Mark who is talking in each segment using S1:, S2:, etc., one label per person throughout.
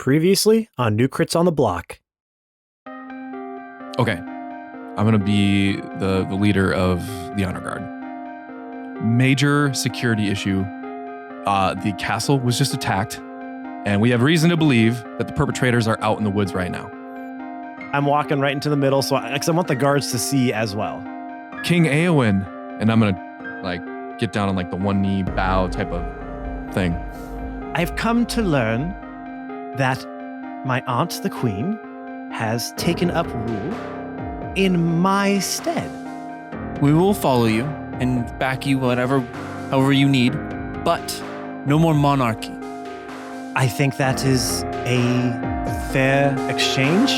S1: Previously on New Crits on the Block.
S2: Okay, I'm going to be the leader of the honor guard. Major security issue. The castle was just attacked, and we have reason to believe that the perpetrators are out in the woods right now.
S1: I'm walking right into the middle, because I want the guards to see as well.
S2: King Aewyn, and I'm going to get down on the one knee bow type of thing.
S1: I've come to learn that my aunt, the queen, has taken up rule in my stead.
S3: We will follow you and back you however you need, but no more monarchy.
S1: I think that is a fair exchange.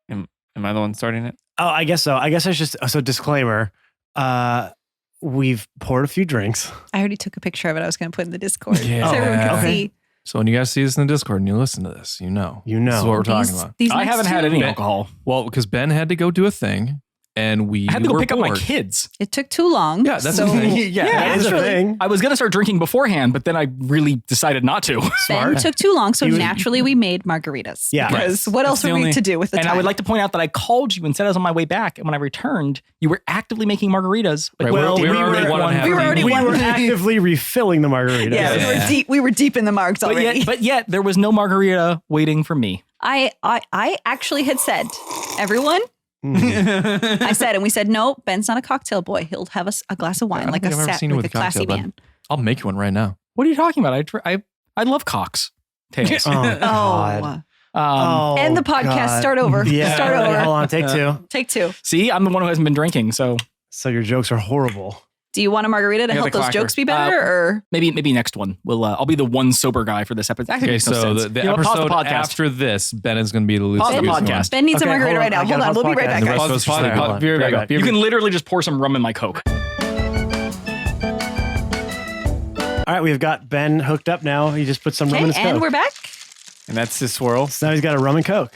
S3: Am I the one starting it?
S1: Oh, I guess so. I guess I should. So disclaimer, we've poured a few drinks.
S4: I already took a picture of it. I was going to put in the Discord
S2: Yeah.
S4: so everyone can
S1: Okay.
S4: see.
S2: So when you guys see this in the Discord and you listen to this, you know.
S1: You know.
S2: This is what we're talking about.
S4: These
S5: I
S4: next
S5: haven't had
S4: two,
S5: any alcohol.
S2: Well, because Ben had to go do a thing, and we
S5: I had to go
S2: were
S5: pick up my
S2: bored.
S5: kids.
S4: It took too long.
S2: Yeah, that's
S4: so
S2: the thing.
S1: Yeah, that is a
S4: naturally-
S1: thing.
S5: I was going to start drinking beforehand, but then I really decided not to.
S4: Ben
S1: Smart.
S4: took too long, so
S1: He was-
S4: naturally we made margaritas.
S1: Yeah.
S4: Because what else
S3: the
S4: are we
S3: only-
S4: to do with the
S5: And
S4: time?
S5: I would like to point out that I called you and said I was on my way back. And when I returned, you were actively making margaritas. But
S2: Right,
S5: you
S1: well,
S2: we were
S5: didn't
S2: already
S5: make
S2: one and a half
S4: We were already
S1: We
S4: one.
S1: were actively refilling the margarita.
S4: Yeah, we were deep in the marks
S5: But
S4: already.
S5: yet, there was no margarita waiting for me.
S4: I actually had said, everyone, I said, and we said, no, Ben's not a cocktail boy. He'll have a glass of
S2: I
S4: wine,
S2: don't
S4: like
S2: think
S4: a
S2: I've ever seen you with a
S4: classy
S2: cocktail, bud.
S4: man.
S2: I'll make you one right now.
S5: What are you talking about? I love cocks. Tails.
S1: Oh, God.
S4: And the podcast. Start over.
S1: Yeah.
S4: Start over.
S1: Hold on. Take two.
S4: Take two.
S5: See, I'm the one who hasn't been drinking, so
S1: So your jokes are horrible.
S4: Do you want a margarita to
S3: I got
S4: help
S3: the
S4: those
S3: clacker.
S4: jokes be better, or
S5: maybe next one. I'll be the one sober guy for this episode. That
S2: Okay,
S5: makes no
S2: so
S5: sense.
S2: the
S5: You know, pause
S2: episode
S5: podcast.
S2: after this, Ben is going to be the loose
S5: Pause the
S2: goose one.
S5: podcast.
S4: Ben needs
S1: Okay,
S4: a margarita
S1: hold
S4: right now?
S1: I
S4: Hold
S1: gotta
S4: on, we'll be right
S1: podcast.
S4: back,
S2: The
S4: guys.
S2: rest of us
S1: Hold
S2: fine.
S1: on.
S2: Be right back.
S5: You can literally just pour some rum in my Coke.
S1: All right, we've got Ben hooked up now. He just put some rum in
S4: Okay,
S1: his
S4: and
S1: Coke.
S4: we're back.
S3: And that's the swirl.
S1: So now he's got a rum and Coke.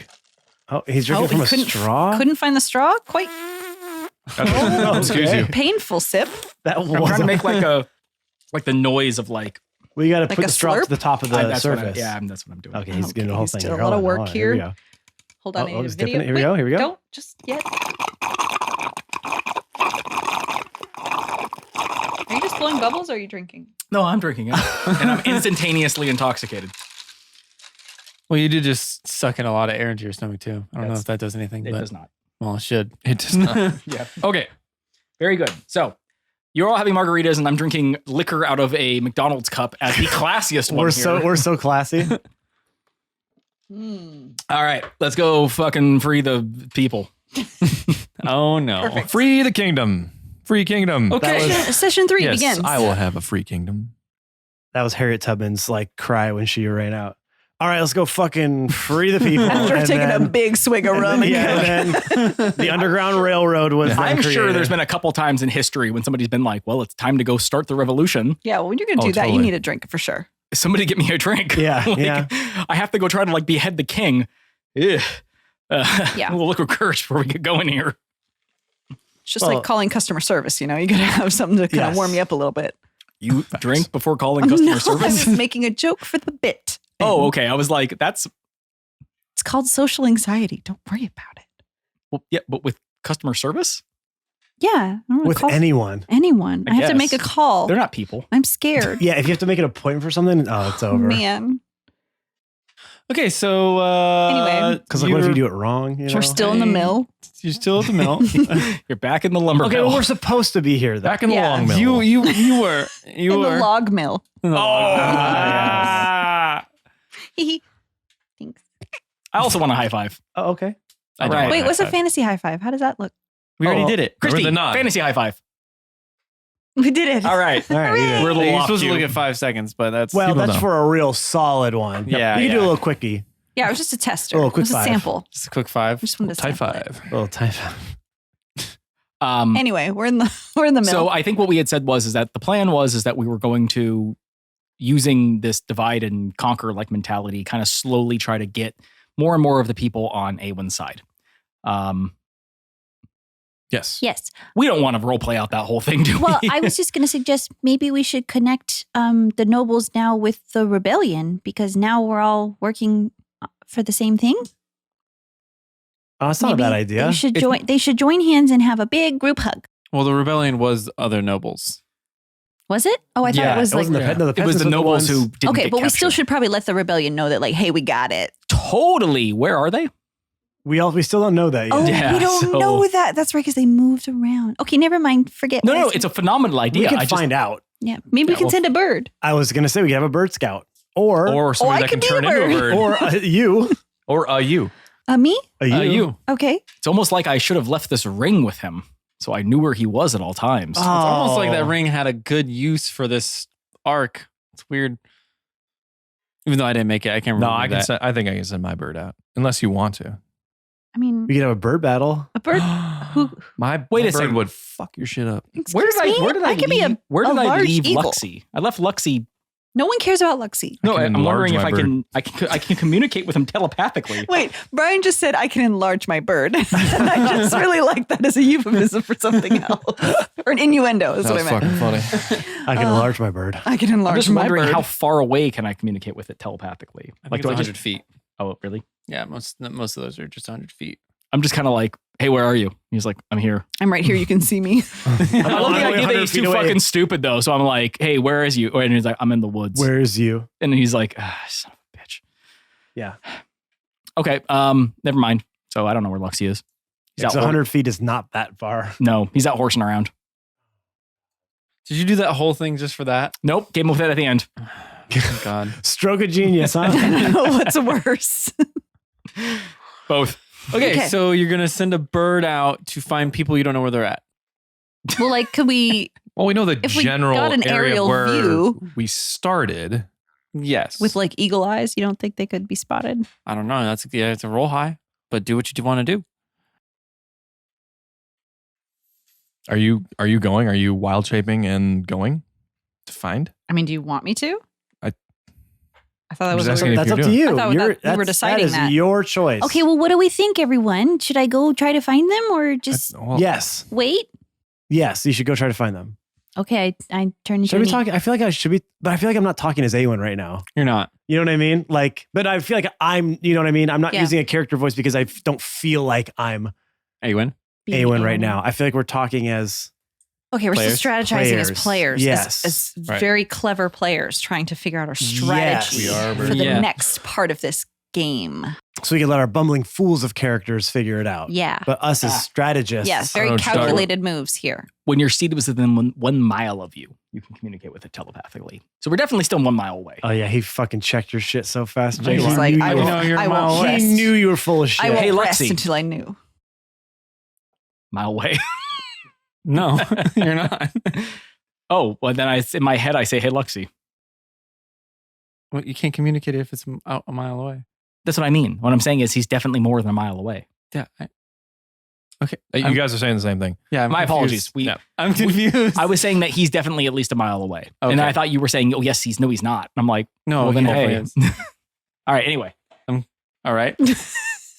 S1: Oh, he's drinking from
S4: he
S1: a
S4: couldn't-
S1: straw?
S4: Couldn't find the straw. Quite
S2: Excuse you.
S4: painful sip.
S1: That
S5: I'm trying to
S1: wasn't.
S5: make like the noise of like.
S1: We got to
S4: Like
S1: put
S4: a
S1: the straw
S4: slurp?
S1: to the top of the
S5: that's what
S1: surface.
S5: that's what I'm doing.
S1: Okay, he's getting the whole
S4: he's
S1: thing.
S4: doing
S1: here.
S4: a lot of
S1: Hold on,
S4: work
S1: hold on.
S4: here.
S1: we go.
S4: Hold on, I
S1: Oh,
S4: need a
S1: he's dipping
S4: video.
S1: it. Here we go. Here we go.
S4: Don't just yet. Are you just blowing bubbles or are you drinking?
S5: No, I'm drinking it, and I'm instantaneously intoxicated.
S3: Well, you did just suck in a lot of air into your stomach too. I don't know
S5: That's-
S3: if that does anything,
S5: It
S3: but
S5: does not.
S3: well, it should.
S2: It does not.
S5: Yeah.
S2: Okay.
S5: Very good. So you're all having margaritas, and I'm drinking liquor out of a McDonald's cup as the classiest one here.
S1: We're so classy.
S5: All right, let's go fucking free the people.
S3: Oh no.
S4: Perfect.
S2: Free the kingdom. Free kingdom.
S5: Okay.
S4: Session 3
S2: Yes,
S4: begins.
S2: I will have a free kingdom.
S1: That was Harriet Tubman's cry when she ran out. All right, let's go fucking free the people.
S4: After
S1: And
S4: taking
S1: then-
S4: a big swig of rum. and
S1: Yeah,
S4: Coke.
S1: and then the Underground Railroad was then
S5: I'm sure
S1: created.
S5: there's been a couple times in history when somebody's been like, well, it's time to go start the revolution.
S4: Yeah, well, when you're going to
S2: Oh,
S4: do that, you
S2: totally.
S4: need a drink for sure.
S5: Somebody get me a drink.
S1: Yeah, yeah.
S5: I have to go try to behead the king. Ugh.
S4: Yeah.
S5: We'll look a curse before we get going here.
S4: It's just
S1: Well-
S4: like calling customer service, you know? You got to have something to kind of
S1: Yes.
S4: warm you up a little bit.
S5: You drink before calling customer
S4: No, I
S5: service?
S4: was making a joke for the bit.
S5: Oh, okay. I was like, that's
S4: It's called social anxiety. Don't worry about it.
S5: well, yeah, but with customer service,
S4: Yeah. I don't wanna
S1: with
S4: call
S1: anyone.
S4: anyone.
S5: I
S4: I have to
S5: guess.
S4: make a call.
S5: they're not people.
S4: I'm scared.
S1: Yeah, if you have to make an appointment for something, it's over.
S4: Man.
S3: Okay, so
S4: Anyway.
S1: Because what if you do it wrong? You
S4: We're
S1: know?
S4: still in the mill.
S3: You're still at the mill.
S5: You're back in the lumber
S1: Okay,
S5: mill.
S1: well, we're supposed to be here, though.
S2: Back in the
S4: Yeah.
S2: long mill.
S3: you were
S4: In the log mill.
S3: Ah.
S4: Thanks.
S5: I also want a high five.
S1: Oh, okay.
S2: I don't
S5: Right.
S2: want
S4: Wait,
S2: that
S4: what's a
S2: five.
S4: fantasy high five? How does that look?
S3: We already did it.
S5: Christy,
S2: the nod.
S5: fantasy high five.
S4: We did it.
S5: All right.
S1: All right. you did it.
S5: We're a little
S3: You're
S5: off
S3: supposed
S5: cue.
S3: to look at 5 seconds, but that's
S1: Well,
S2: people
S1: that's
S2: know.
S1: for a real solid one.
S3: Yeah,
S1: You can do
S3: yeah.
S1: a little quickie.
S4: Yeah, it was just a tester.
S1: Oh,
S4: it
S1: quick
S4: was a
S1: five.
S4: sample.
S3: just a quick 5.
S4: I just wanted to
S2: Type
S4: sample it.
S2: 5.
S1: A little type.
S4: Anyway, we're in the middle.
S5: So I think what we had said is that the plan is that we were going to, using this divide and conquer like mentality, kind of slowly try to get more and more of the people on Aewyn's side.
S2: Yes.
S4: Yes.
S5: We don't want to role play out that whole thing, do
S6: Well,
S5: we?
S6: I was just going to suggest maybe we should connect the nobles now with the rebellion because now we're all working for the same thing.
S1: Oh, that's not a bad idea.
S6: They should join hands and have a big group hug.
S3: Well, the rebellion was other nobles.
S6: Was it? Oh, I thought it was like.
S1: wasn't the, no, the
S5: It was
S1: peasants
S5: the
S1: were
S5: nobles
S1: ones-
S5: who didn't
S4: Okay,
S5: get
S4: but we still
S5: captured.
S4: should probably let the rebellion know that, like, hey, we got it.
S5: Totally. Where are they?
S1: We still don't know that yet.
S6: Oh,
S5: Yeah,
S6: we don't
S5: so-
S6: know that. That's right, because they moved around. Okay, never mind. Forget.
S5: No, it's a phenomenal idea.
S1: we can
S5: I just,
S1: find out.
S4: Yeah, maybe we can
S5: well-
S4: send a bird.
S1: I was gonna say we could have a bird scout, or
S2: Or somebody
S4: I
S2: that can
S4: could be
S2: turn
S4: a
S2: into a
S4: bird.
S2: bird.
S1: or you,
S2: Or you.
S6: Me?
S1: a you.
S5: you.
S6: Okay.
S5: It's almost like I should have left this ring with him, so I knew where he was at all times.
S3: It's almost like that
S1: Oh.
S3: ring had a good use for this arc. It's weird. Even though I didn't make it, I can't remember.
S2: No, I can.
S3: that.
S2: I think I can send my bird out, unless you want to.
S6: I mean,
S1: We could have a bird battle.
S4: A bird? Who?
S2: My
S5: Wait a
S2: bird
S5: second.
S2: would fuck your shit up.
S5: Where did
S6: excuse me?
S5: Where did I
S4: could be
S5: leave? Where did I
S4: large
S5: leave
S4: eagle.
S5: Luxie? I left Luxie.
S4: No one cares about Luxie.
S5: No,
S2: can
S5: I'm
S2: enlarge
S5: wondering if
S2: my
S5: I can communicate with him telepathically.
S4: Wait, Brian just said I can enlarge my bird. And I just really like that as a euphemism for something else. Or an innuendo is
S2: That
S4: what
S2: was
S4: I meant.
S2: fucking funny.
S1: I can enlarge my bird.
S4: I can
S5: I'm
S4: enlarge
S5: just
S4: my
S5: wondering
S4: bird.
S5: how far away can I communicate with it telepathically?
S3: I think it's 100 feet.
S5: Oh, really?
S3: Yeah, most of those are just 100 feet.
S5: I'm just kind of like, hey, where are you? He's like, I'm here.
S4: I'm right here. You can see me.
S5: I love the
S1: only
S5: idea that
S1: 100
S5: he's
S1: feet
S5: too
S1: away.
S5: fucking stupid though. So I'm like, hey, where is you? And he's like, I'm in the woods.
S1: Where's you?
S5: And he's like, son of a bitch.
S1: Yeah.
S5: Okay. Never mind. So I don't know where Luxie is. He's
S1: Because
S5: out
S1: 100 feet is not that far.
S5: No, he's out horsing around.
S3: Did you do that whole thing just for that?
S5: Nope. Came with it at the end.
S3: Oh, God.
S1: Stroke of genius, huh?
S4: I don't know what's worse.
S5: Both.
S3: Okay,
S4: Okay.
S3: so you're going to send a bird out to find people you don't know where they're at.
S4: Well, like, could we,
S2: Well, we know the
S4: If we
S2: general
S4: got an
S2: area
S4: aerial
S2: where
S4: view-
S2: we started.
S3: Yes.
S4: with like eagle eyes, you don't think they could be spotted?
S3: I don't know. It's a roll high, but do what you want to do.
S2: Are you going? Are you wild shaping and going to find?
S4: I mean, do you want me to?
S2: I
S4: thought that
S2: I'm
S4: was
S2: just
S4: what we
S2: asking
S4: were-
S2: if
S1: That's
S2: you're
S1: up to
S2: doing.
S1: you.
S4: I thought
S1: You're-
S4: we were
S1: that's-
S4: deciding
S1: that.
S4: that.
S1: Is your choice.
S6: okay, well, what do we think, everyone? Should I go try to find them or just
S2: Well,
S1: Yes.
S6: wait?
S1: Yes, you should go try to find them.
S6: Okay, I turn into
S1: Should we
S6: an
S1: talk? I feel like I should be, but I feel like I'm not talking as Aewyn right now.
S3: You're not.
S1: You know what I mean? Like, but I feel like you know what I mean? I'm not
S4: Yeah.
S1: using a character voice because I don't feel like I'm
S3: Aewyn.
S6: being
S1: Aewyn right
S6: Aewyn.
S1: now. I feel like we're talking as
S4: Okay, we're
S3: Players?
S4: still strategizing as
S1: Players.
S4: players.
S1: Yes.
S4: As
S3: Right.
S4: very clever players trying to figure out our strategy
S1: Yes. We
S2: are
S4: for
S2: very-
S4: the
S3: Yeah.
S4: next part of this game.
S1: so we can let our bumbling fools of characters figure it out.
S6: Yeah.
S1: But us as strategists.
S4: Yes, very
S2: Oh, start-
S4: calculated moves here.
S5: When you're seated within 1 mile of you, you can communicate with it telepathically. So we're definitely still 1 mile away.
S1: Oh yeah, he fucking checked your shit so fast, Jake.
S4: He's
S1: He
S4: like,
S1: knew
S4: I
S1: you were-
S3: know you're a mile
S4: won't
S3: away.
S4: rest.
S1: He knew you were full of shit.
S4: I won't
S5: Hey,
S4: rest
S5: Lexi.
S4: until I knew.
S5: Mile away.
S3: No, you're not.
S5: Oh, well, then in my head, I say, hey, Luxie.
S3: Well, you can't communicate if it's out a mile away.
S5: That's what I mean. What I'm saying is he's definitely more than 1 mile away.
S3: Yeah. Okay.
S2: You guys are saying the same thing.
S3: Yeah. I'm
S5: My
S3: confused.
S5: apologies.
S3: I'm confused.
S5: I was saying that he's definitely at least 1 mile away. And then
S3: Okay.
S5: I thought you were saying, oh, yes, no, he's not. And I'm like,
S3: no.
S5: well, then,
S3: he definitely
S5: hey.
S3: is.
S5: All right, anyway.
S3: All right.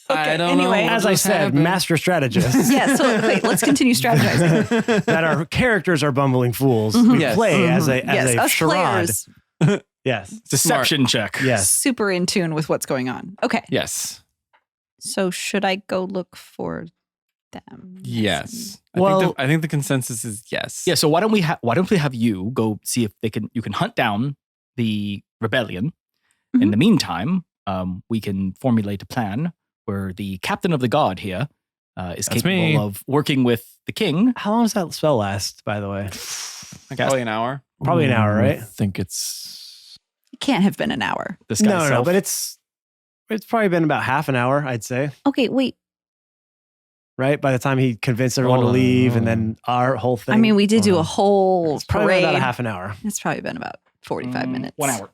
S3: I don't
S4: anyway.
S3: know.
S1: As I
S3: just
S1: said,
S3: happened.
S1: master strategists.
S4: Yeah, so wait, let's continue strategizing.
S1: that our characters are bumbling fools.
S4: Mhm.
S1: We
S3: Yes.
S1: play as a
S4: yes, us
S1: charade.
S4: players
S1: Yes.
S5: Deception check.
S1: Yes.
S4: super in tune with what's going on. Okay,
S3: Yes.
S4: so should I go look for them?
S3: Yes.
S1: Well-
S3: I think the consensus is yes.
S5: Yeah, so why don't we have you go see if you can hunt down the rebellion. In
S4: Mhm.
S5: the meantime, we can formulate a plan where the captain of the guard here is
S2: That's
S5: capable
S2: me.
S5: of working with the king.
S1: How long does that spell last, by the way?
S3: Probably an hour.
S1: Probably an hour, right?
S2: I think it's.
S4: It can't have been an hour.
S5: This guy's
S1: No,
S5: self.
S1: but it's probably been about half an hour, I'd say.
S6: Okay, wait.
S1: Right? By the time he convinced everyone
S2: Hold
S1: to
S2: on,
S1: leave
S2: hold
S1: and then our whole thing.
S4: I mean, we did do a
S1: Hold on.
S4: whole
S1: It's probably
S4: parade.
S1: about a half an hour.
S4: It's probably been about 45 minutes.
S5: 1 hour.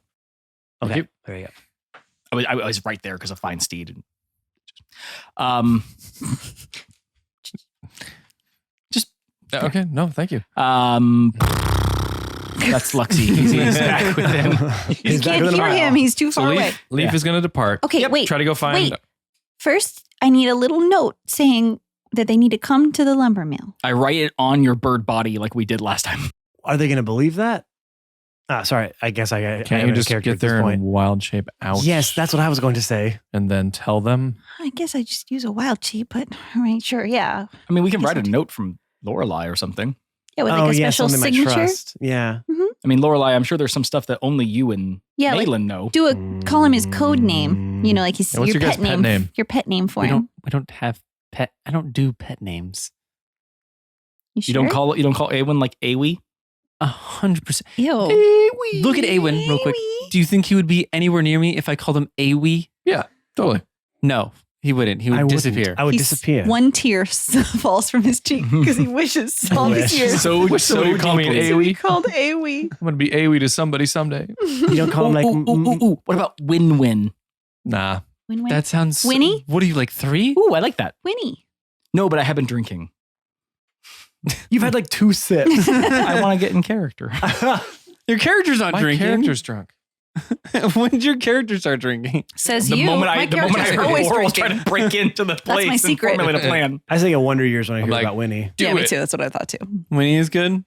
S1: Okay.
S2: Yep.
S1: There you go.
S5: I was right there because of fine steed. Just
S2: Okay, no, thank you.
S5: That's Luxie. He's back with him.
S4: You can't hear him. He's too
S2: So
S4: far away.
S2: Leaf is going to depart.
S6: Okay, wait.
S2: Try to go find.
S6: Wait. First, I need a little note saying that they need to come to the lumber mill.
S5: I write it on your bird body like we did last time.
S1: Are they going to believe that? Sorry. I guess I
S2: Can't you just get there in wild shape? Ouch.
S1: Yes, that's what I was going to say.
S2: And then tell them.
S6: I guess I just use a wild shape, but all right, sure, yeah.
S5: I mean, we can
S6: Guess
S5: write a
S6: I'll do-
S5: note from Lorelei or something.
S6: Yeah, with like a special
S1: someone they might
S6: signature.
S1: trust. Yeah.
S5: I mean, Lorelei, I'm sure there's some stuff that only you and
S6: Yeah, like
S5: Malin know.
S6: call him his code name. You know, like his
S2: Yeah, what's
S6: your
S2: your
S6: pet
S2: guys' pet name?
S6: Your pet name for
S3: We
S6: him.
S3: don't have pet. I don't do pet names.
S6: You
S5: You don't
S6: sure?
S5: call Aewyn like Aewyn?
S3: 100%.
S6: Ew.
S3: Look at Aewyn real quick. Do you think he would be anywhere near me if I called him Aewyn?
S2: Yeah, totally.
S3: No, he wouldn't. He would
S1: wouldn't.
S3: disappear.
S1: I would
S4: He's
S1: disappear.
S4: One tear falls from his cheek because he wishes all these years
S2: Wish somebody would call me an
S4: to be
S2: Aewyn.
S4: called Aewyn.
S2: I'm going to be Aewyn to somebody someday.
S1: You don't call him like.
S5: Ooh. What about Win-Win?
S2: Nah.
S6: Win-win.
S3: That sounds.
S6: Winnie?
S3: What are you, like 3?
S5: Ooh, I like that.
S6: Winnie.
S5: No, but I have been drinking.
S1: You've had like 2 sips.
S5: I want to get in character.
S3: Your character's not
S2: My
S3: drinking.
S2: character's drunk.
S3: When did your character start drinking?
S4: Says
S5: The
S4: you.
S5: moment
S4: My
S5: I
S4: character's
S5: heard
S4: always
S5: Laurel
S4: drinking.
S5: trying to break into the place
S4: my
S5: and
S4: secret.
S5: formulate a plan.
S1: I think of Wonder Years when I
S2: I'm
S1: hear
S2: like,
S1: about Winnie.
S2: Do
S4: Yeah, me
S2: it.
S4: too. That's what I thought too.
S3: Winnie is good.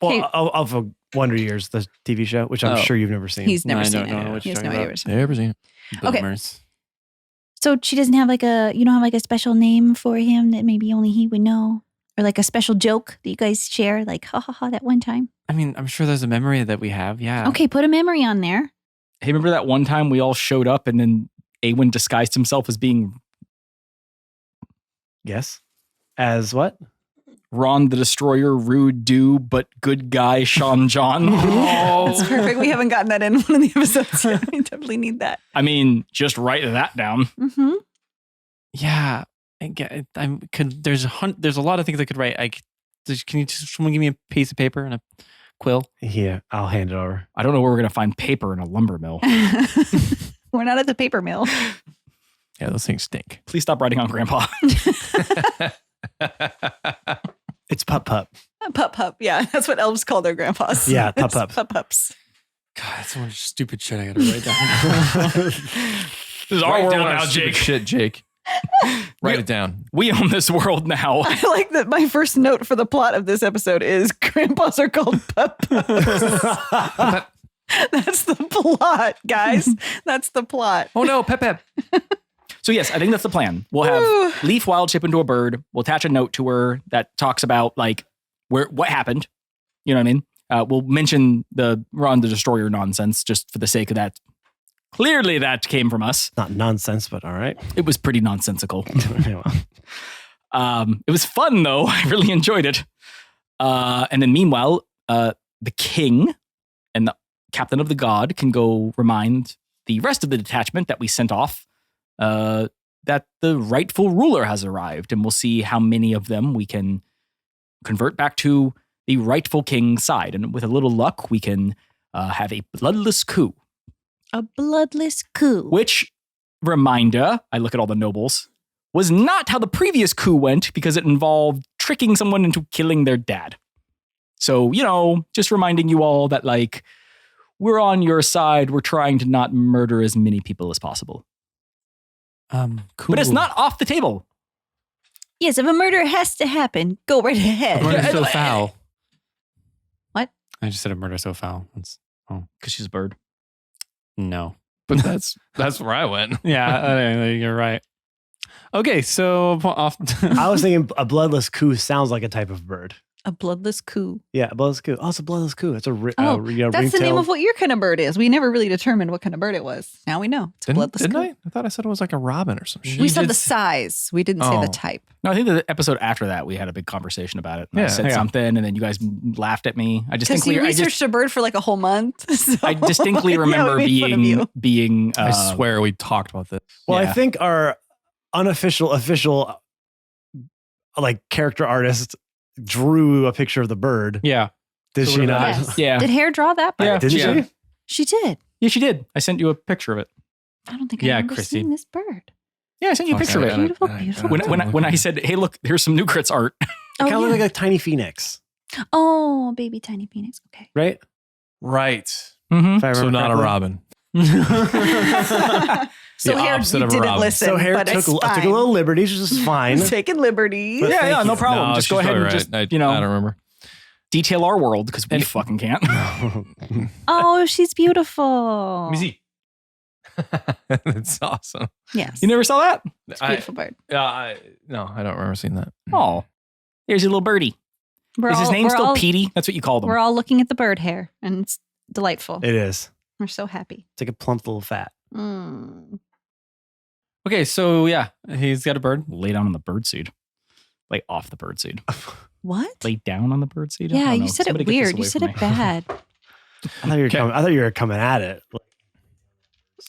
S1: Well,
S4: Hey.
S1: of Wonder Years, the TV show, which I'm
S3: Oh.
S1: sure you've never seen.
S4: He's never
S3: I
S4: seen
S3: don't know
S4: it.
S3: what
S4: He
S3: you're
S4: has no
S3: talking
S4: idea
S3: about.
S4: what it's about.
S2: Never seen it.
S4: Okay.
S3: Boomers.
S6: So she doesn't have like you don't have like a special name for him that maybe only he would know? Or like a special joke that you guys share, like ha ha ha that one time?
S3: I mean, I'm sure there's a memory that we have. Yeah.
S6: Okay, put a memory on there.
S5: Hey, remember that one time we all showed up and then Aewyn disguised himself as being
S1: Yes. As what?
S5: Ron the Destroyer, rude dude, but good guy Sean John?
S4: That's perfect. We haven't gotten that in one of the episodes yet. We definitely need that.
S5: I mean, just write that down.
S6: Mm-hmm.
S3: Yeah. There's a lot of things I could write. Can you just someone give me a piece of paper and a quill?
S1: Here, I'll hand it over.
S5: I don't know where we're going to find paper in a lumber mill.
S4: We're not at the paper mill.
S2: Yeah, those things stink.
S5: Please stop writing on Grandpa.
S1: It's Pup Pup.
S4: Pup pup. Yeah, that's what elves call their grandpas.
S1: Yeah, pup
S4: It's
S1: pup.
S4: Pup pups.
S3: God, that's so much stupid shit I gotta write down.
S5: This is our
S2: Write
S5: world
S2: down
S5: now,
S2: stupid
S5: Jake.
S2: Shit, Jake. Write it down.
S5: We own this world now.
S4: I like that my first note for the plot of this episode is grandpas are called pup pups. That's the plot, guys. That's the plot.
S2: Oh no, Pep.
S5: So yes, I think that's the plan. We'll have Leaf wild chip into a bird. We'll attach a note to her that talks about like what happened. You know what I mean? We'll mention the Ron the Destroyer nonsense just for the sake of that. Clearly that came from us.
S1: Not nonsense, but all right.
S5: It was pretty nonsensical.
S1: Yeah, well.
S5: It was fun though. I really enjoyed it. And then meanwhile, the king and the captain of the god can go remind the rest of the detachment that we sent off that the rightful ruler has arrived, and we'll see how many of them we can convert back to the rightful king's side. And with a little luck, we can have a bloodless coup.
S6: A bloodless coup.
S5: Which, reminder, I look at all the nobles, was not how the previous coup went because it involved tricking someone into killing their dad. So, you know, just reminding you all that, like, we're on your side. We're trying to not murder as many people as possible.
S3: Cool.
S5: But it's not off the table.
S6: Yes, if a murder has to happen, go right
S3: A
S6: ahead.
S3: murder so foul.
S6: What?
S3: I just said a murder so foul.
S5: Because she's a bird.
S3: No.
S2: But that's where I went.
S3: Yeah, you're right. Okay, so off.
S1: I was thinking a bloodless coup sounds like a type of bird.
S4: A bloodless coup.
S1: Yeah, a bloodless coup. Oh, it's a bloodless coup. It's a
S4: That's the name
S1: ring-tailed-
S4: of what your kind of bird is. We never really determined what kind of bird it was. Now we know. It's a bloodless
S2: Didn't
S4: coup.
S2: I? I thought I said it was like a robin or some shit.
S4: We said
S3: did
S4: the
S3: s-
S4: size. We didn't say
S2: Oh.
S4: the type.
S5: No, I think the episode after that, we had a big conversation about it. And I
S2: Yeah,
S5: said
S2: yeah.
S5: something, and then you guys laughed at me. I
S4: Because
S5: distinctly,
S4: you researched a bird for like a whole month. So-
S5: I distinctly
S4: Yeah, we
S5: remember
S4: made fun of you.
S5: being.
S2: I swear we talked about this.
S1: Well,
S5: Yeah.
S1: I think our official, like character artist drew a picture of the bird.
S3: Yeah.
S1: Did
S5: So
S1: she
S5: what
S1: not?
S5: about
S6: Yes.
S5: Yeah.
S6: Did Hair draw that part?
S5: Yeah.
S1: Did
S5: Yeah.
S1: she?
S6: She did.
S5: Yeah, she did. I sent you a picture of it.
S6: I don't think I
S3: Yeah,
S6: remember
S3: Chrissy.
S6: seeing this bird.
S5: Yeah, I sent you a
S2: Fuck,
S5: picture of
S2: I
S5: it.
S2: gotta-
S6: Beautiful,
S2: I
S6: beautiful.
S2: gotta
S5: When I said, "Hey, look, here's some new Crits art."
S6: Oh,
S1: kind of
S6: yeah.
S1: look like a tiny phoenix,
S6: Oh, baby tiny phoenix. Okay.
S1: right?
S2: Right.
S5: Mm-hmm.
S1: If I
S2: So
S1: remember
S2: not a
S1: correctly.
S2: Robin.
S4: So
S2: The
S4: Hair,
S2: opposite
S4: you
S2: of a
S4: didn't
S2: Robin.
S4: listen.
S1: So Hair
S4: but
S1: took
S4: it's
S1: I took a
S4: fine.
S1: little liberties, which is fine.
S4: Taking liberties.
S1: But
S5: Yeah,
S1: thank
S5: yeah, no
S1: you.
S5: problem.
S2: No,
S5: Just go
S2: she's
S5: ahead and
S2: probably
S5: just,
S2: right.
S5: you know,
S2: I don't remember.
S5: detail our world because we fucking can't.
S6: Oh, she's beautiful.
S2: Let me see. That's awesome.
S6: Yes.
S5: You never saw that?
S6: It's a beautiful bird.
S2: No, I don't remember seeing that.
S5: Oh, here's your little birdie. Is his name still Petey? That's what you called him.
S6: We're all looking at the bird hair, and it's delightful.
S1: It is.
S6: We're so happy.
S1: It's like a plump little fat.
S6: Mm.
S3: Okay, so yeah, he's got a bird.
S5: Lay down on the birdseed. Lay off the birdseed.
S6: What?
S5: Lay down on the birdseed? I
S6: Yeah,
S5: don't
S6: you
S5: know.
S6: said
S5: Somebody
S6: it
S5: get this
S6: weird. You
S5: away
S6: said
S5: from
S6: it
S5: me.
S6: bad.
S1: I thought you were coming at it.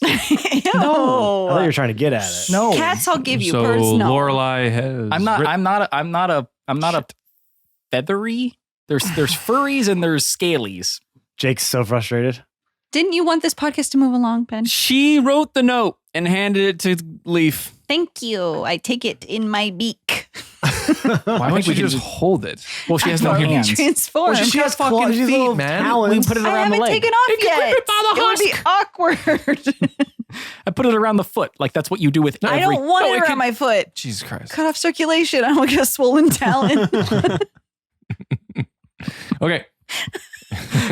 S4: Ew.
S1: I thought you were trying to get at it.
S5: No.
S4: Cats, I'll give you.
S2: So
S4: Birds, no.
S2: Lorelai has.
S5: I'm not a feathery. There's furries and there's scalies.
S1: Jake's so frustrated.
S6: Didn't you want this podcast to move along, Ben?
S3: She wrote the note and handed it to Leaf.
S6: Thank you. I take it in my beak.
S2: Why don't you
S5: we can
S2: just hold it?
S5: Well, she has no
S6: Can
S5: hands.
S6: Transform.
S1: She has fucking
S2: feet,
S1: feet,
S2: man.
S1: man.
S5: We put it
S6: I
S5: around the
S6: haven't
S5: leg.
S6: taken off yet.
S5: it by the
S6: It would be awkward.
S5: I put it around the foot. Like that's what you do with
S4: I
S5: every.
S4: don't want
S5: No,
S4: it around my foot.
S2: Jesus Christ.
S4: Cut off circulation. I don't want to get a swollen talon.
S2: Okay.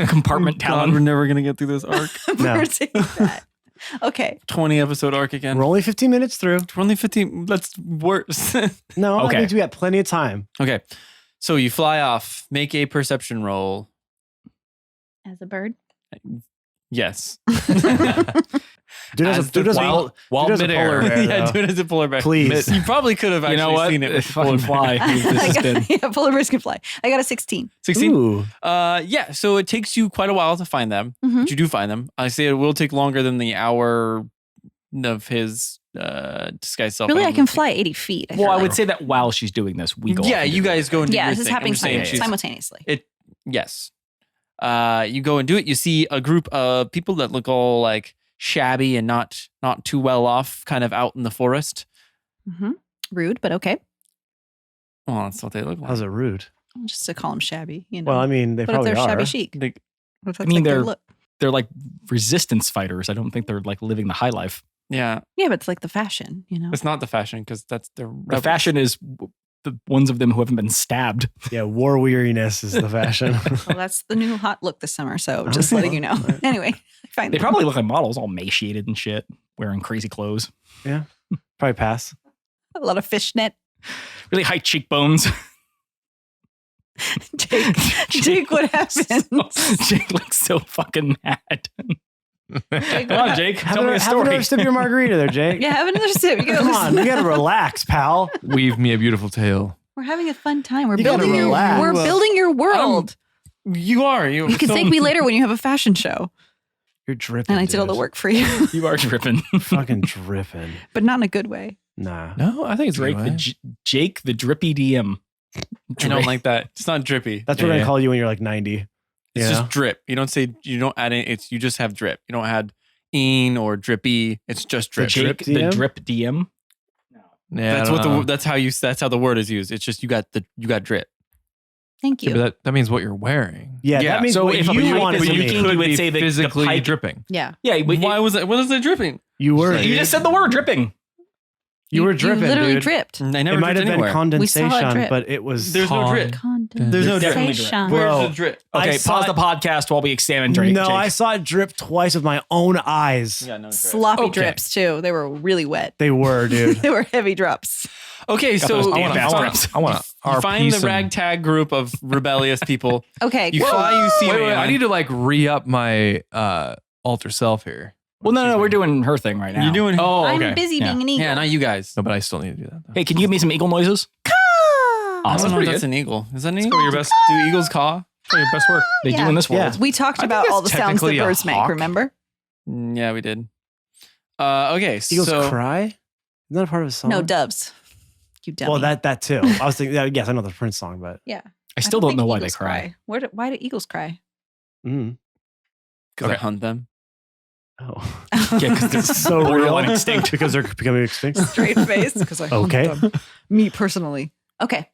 S5: compartment
S3: God, we're
S5: talon.
S3: never gonna get through this arc.
S1: No.
S4: Birds hate that. Okay.
S3: 20 episode arc again.
S1: We're only 15 minutes through.
S3: We're only 15. That's worse.
S1: No,
S5: Okay.
S1: that means we got plenty of time.
S3: Okay, so you fly off. Make a perception roll.
S6: As a bird.
S3: Yes.
S1: Dude
S3: As
S1: has
S3: the
S1: a
S3: wild-
S2: Wild
S1: dude has a
S2: midair.
S1: polar bear,
S3: yeah,
S1: though.
S3: do it as a polar bear.
S1: Please.
S3: You probably could have
S5: You
S3: actually
S5: know what?
S3: seen it with
S5: Fucking
S3: polar bear.
S5: fly. This has been.
S4: Yeah, polar bears can fly. I got a 16.
S3: 16.
S1: Ooh.
S3: Yeah, so it takes you quite a while to find them.
S6: Mhm.
S3: But you do find them. I say it will take longer than the hour of his disguise self.
S6: Really, I
S3: don't
S6: can
S3: think-
S6: fly 80 feet.
S5: Well, I
S6: feel
S5: would
S6: like.
S5: say that while she's doing this, we go.
S3: Yeah,
S5: off and
S3: you
S5: do
S3: guys go and do
S6: Yeah,
S3: your
S6: this is
S3: thing.
S6: happening
S3: I'm saying she's-
S6: simultaneously.
S3: Yes. You go and do it. You see a group of people that look all like shabby and not too well off, kind of out in the forest.
S6: Mhm. Rude, but okay.
S3: Well, that's what they look like.
S1: How's it rude?
S4: Just to call them shabby. You know.
S1: Well, I mean, they
S4: what if
S1: probably
S4: they're
S1: are.
S4: shabby chic?
S3: They-
S4: What if
S5: I mean,
S4: that's like their
S5: they're-
S4: look?
S5: They're like resistance fighters. I don't think they're like living the high life.
S3: yeah,
S4: Yeah, but it's like the fashion, you know.
S3: it's not the fashion because that's their
S5: The fashion is the ones of them who haven't been stabbed.
S1: Yeah, war weariness is the fashion.
S4: Well, that's the new hot look this summer. So just letting you know. Anyway, I find
S5: They probably look like models, all emaciated and shit, wearing crazy clothes,
S1: Probably pass.
S4: a lot of fishnet.
S5: really high cheekbones.
S4: Jake, what happens?
S5: Jake looks so fucking mad.
S4: Jake,
S5: Come on, Jake.
S1: Have
S5: Tell me a
S1: another
S5: story.
S1: sip of your margarita there, Jake.
S4: Yeah, have another sip. You gotta
S1: Come on, you gotta relax, pal.
S2: Weave me a beautiful tale.
S6: We're having a fun time. We're
S1: You gotta
S6: building
S1: relax.
S4: We're building your world.
S3: You are.
S4: You can thank me later when you have a fashion show.
S1: You're dripping.
S4: And I did all the
S1: dude.
S4: work for you,
S5: You are dripping.
S1: Fucking dripping.
S4: but not in a good way.
S1: Nah.
S2: No, I think it's
S5: Drake,
S2: Drake.
S5: Jake, the drippy DM.
S3: I don't like that. It's not drippy.
S1: That's what
S2: Yeah,
S1: I
S2: yeah.
S1: call you when you're like 90.
S3: It's
S1: You
S3: just
S1: know?
S3: drip. You don't say. You don't add any. It's you just have drip. You don't add in or drippy. It's just
S5: The
S3: drip.
S5: Jake, the
S1: DM?
S5: drip DM.
S2: Yeah,
S3: That's
S2: I
S3: what
S2: don't know.
S3: That's how the word is used. It's just you got drip.
S6: Thank
S2: Yeah,
S6: you.
S2: but that means what you're wearing.
S1: Yeah,
S3: Yeah,
S1: that means
S5: so
S1: what
S5: if a
S1: you
S5: pipe
S1: want
S5: is
S1: it to
S5: leaking,
S1: be.
S5: you would
S2: be
S5: say that the
S2: physically
S5: pipe-
S2: dripping.
S4: Yeah.
S5: Yeah, but
S3: Why was it? What is it dripping?
S1: You were.
S5: you just said the word dripping.
S1: You were dripping,
S4: You literally
S1: dude.
S4: dripped.
S3: I never
S1: It might have
S3: dripped
S1: been
S3: anywhere.
S4: We saw it
S1: condensation,
S4: drip.
S1: but it was.
S3: There's no drip.
S6: There's
S3: no drip.
S6: Condensation.
S1: Bro.
S3: Where's the drip?
S1: I
S5: Okay,
S1: saw
S5: pause the
S1: it-
S5: podcast while we examine Drake.
S1: No,
S5: Jake.
S1: I saw it drip twice with my own eyes.
S3: Yeah, no drip.
S4: Sloppy
S5: Okay.
S4: drips too. They were really wet.
S1: They were, dude.
S4: They were heavy drops.
S3: Okay,
S5: Got
S3: so
S5: those
S3: you
S5: damn
S3: find-
S5: bathrooms.
S2: I want
S3: you find the ragtag group of rebellious people.
S4: Okay.
S3: You fly. You see.
S2: Wait,
S3: Aewyn.
S2: I need to like re-up my alter self here.
S5: Well, no, we're doing her thing right now.
S3: You're doing.
S2: Oh, okay.
S6: I'm busy
S5: Yeah.
S6: being an eagle.
S3: Yeah, not you guys.
S2: No, but I still need to do that. Though.
S5: Hey, can you give me some eagle noises?
S3: I
S5: Awesome.
S3: don't know if
S2: pretty
S3: that's
S2: good.
S3: an eagle. Is that an
S2: Let's
S3: eagle?
S2: go your best.
S3: Do eagles caw?
S2: For your best work.
S5: They do in this world.
S4: We talked
S2: I think
S4: about
S2: that's
S4: all the sounds that
S2: technically a
S4: birds make,
S2: hawk.
S4: remember?
S3: Yeah, we did. Okay,
S1: Eagles
S3: so
S1: cry? Isn't that a part of a song?
S4: No, doves. You dummy.
S1: Well, that too. I was thinking. Yes, I know the Prince song, but
S4: Yeah.
S5: I still don't
S4: think
S5: know why they
S4: eagles
S5: cry.
S4: Why do eagles cry?
S1: mm.
S3: because I
S5: Okay.
S3: hunt them.
S1: Oh,
S5: Yeah, because they're
S1: so
S5: borderline
S1: real.
S5: extinct.
S1: Because they're becoming extinct.
S4: Straight face because I hunt
S1: Okay.
S4: them. Me personally. Okay.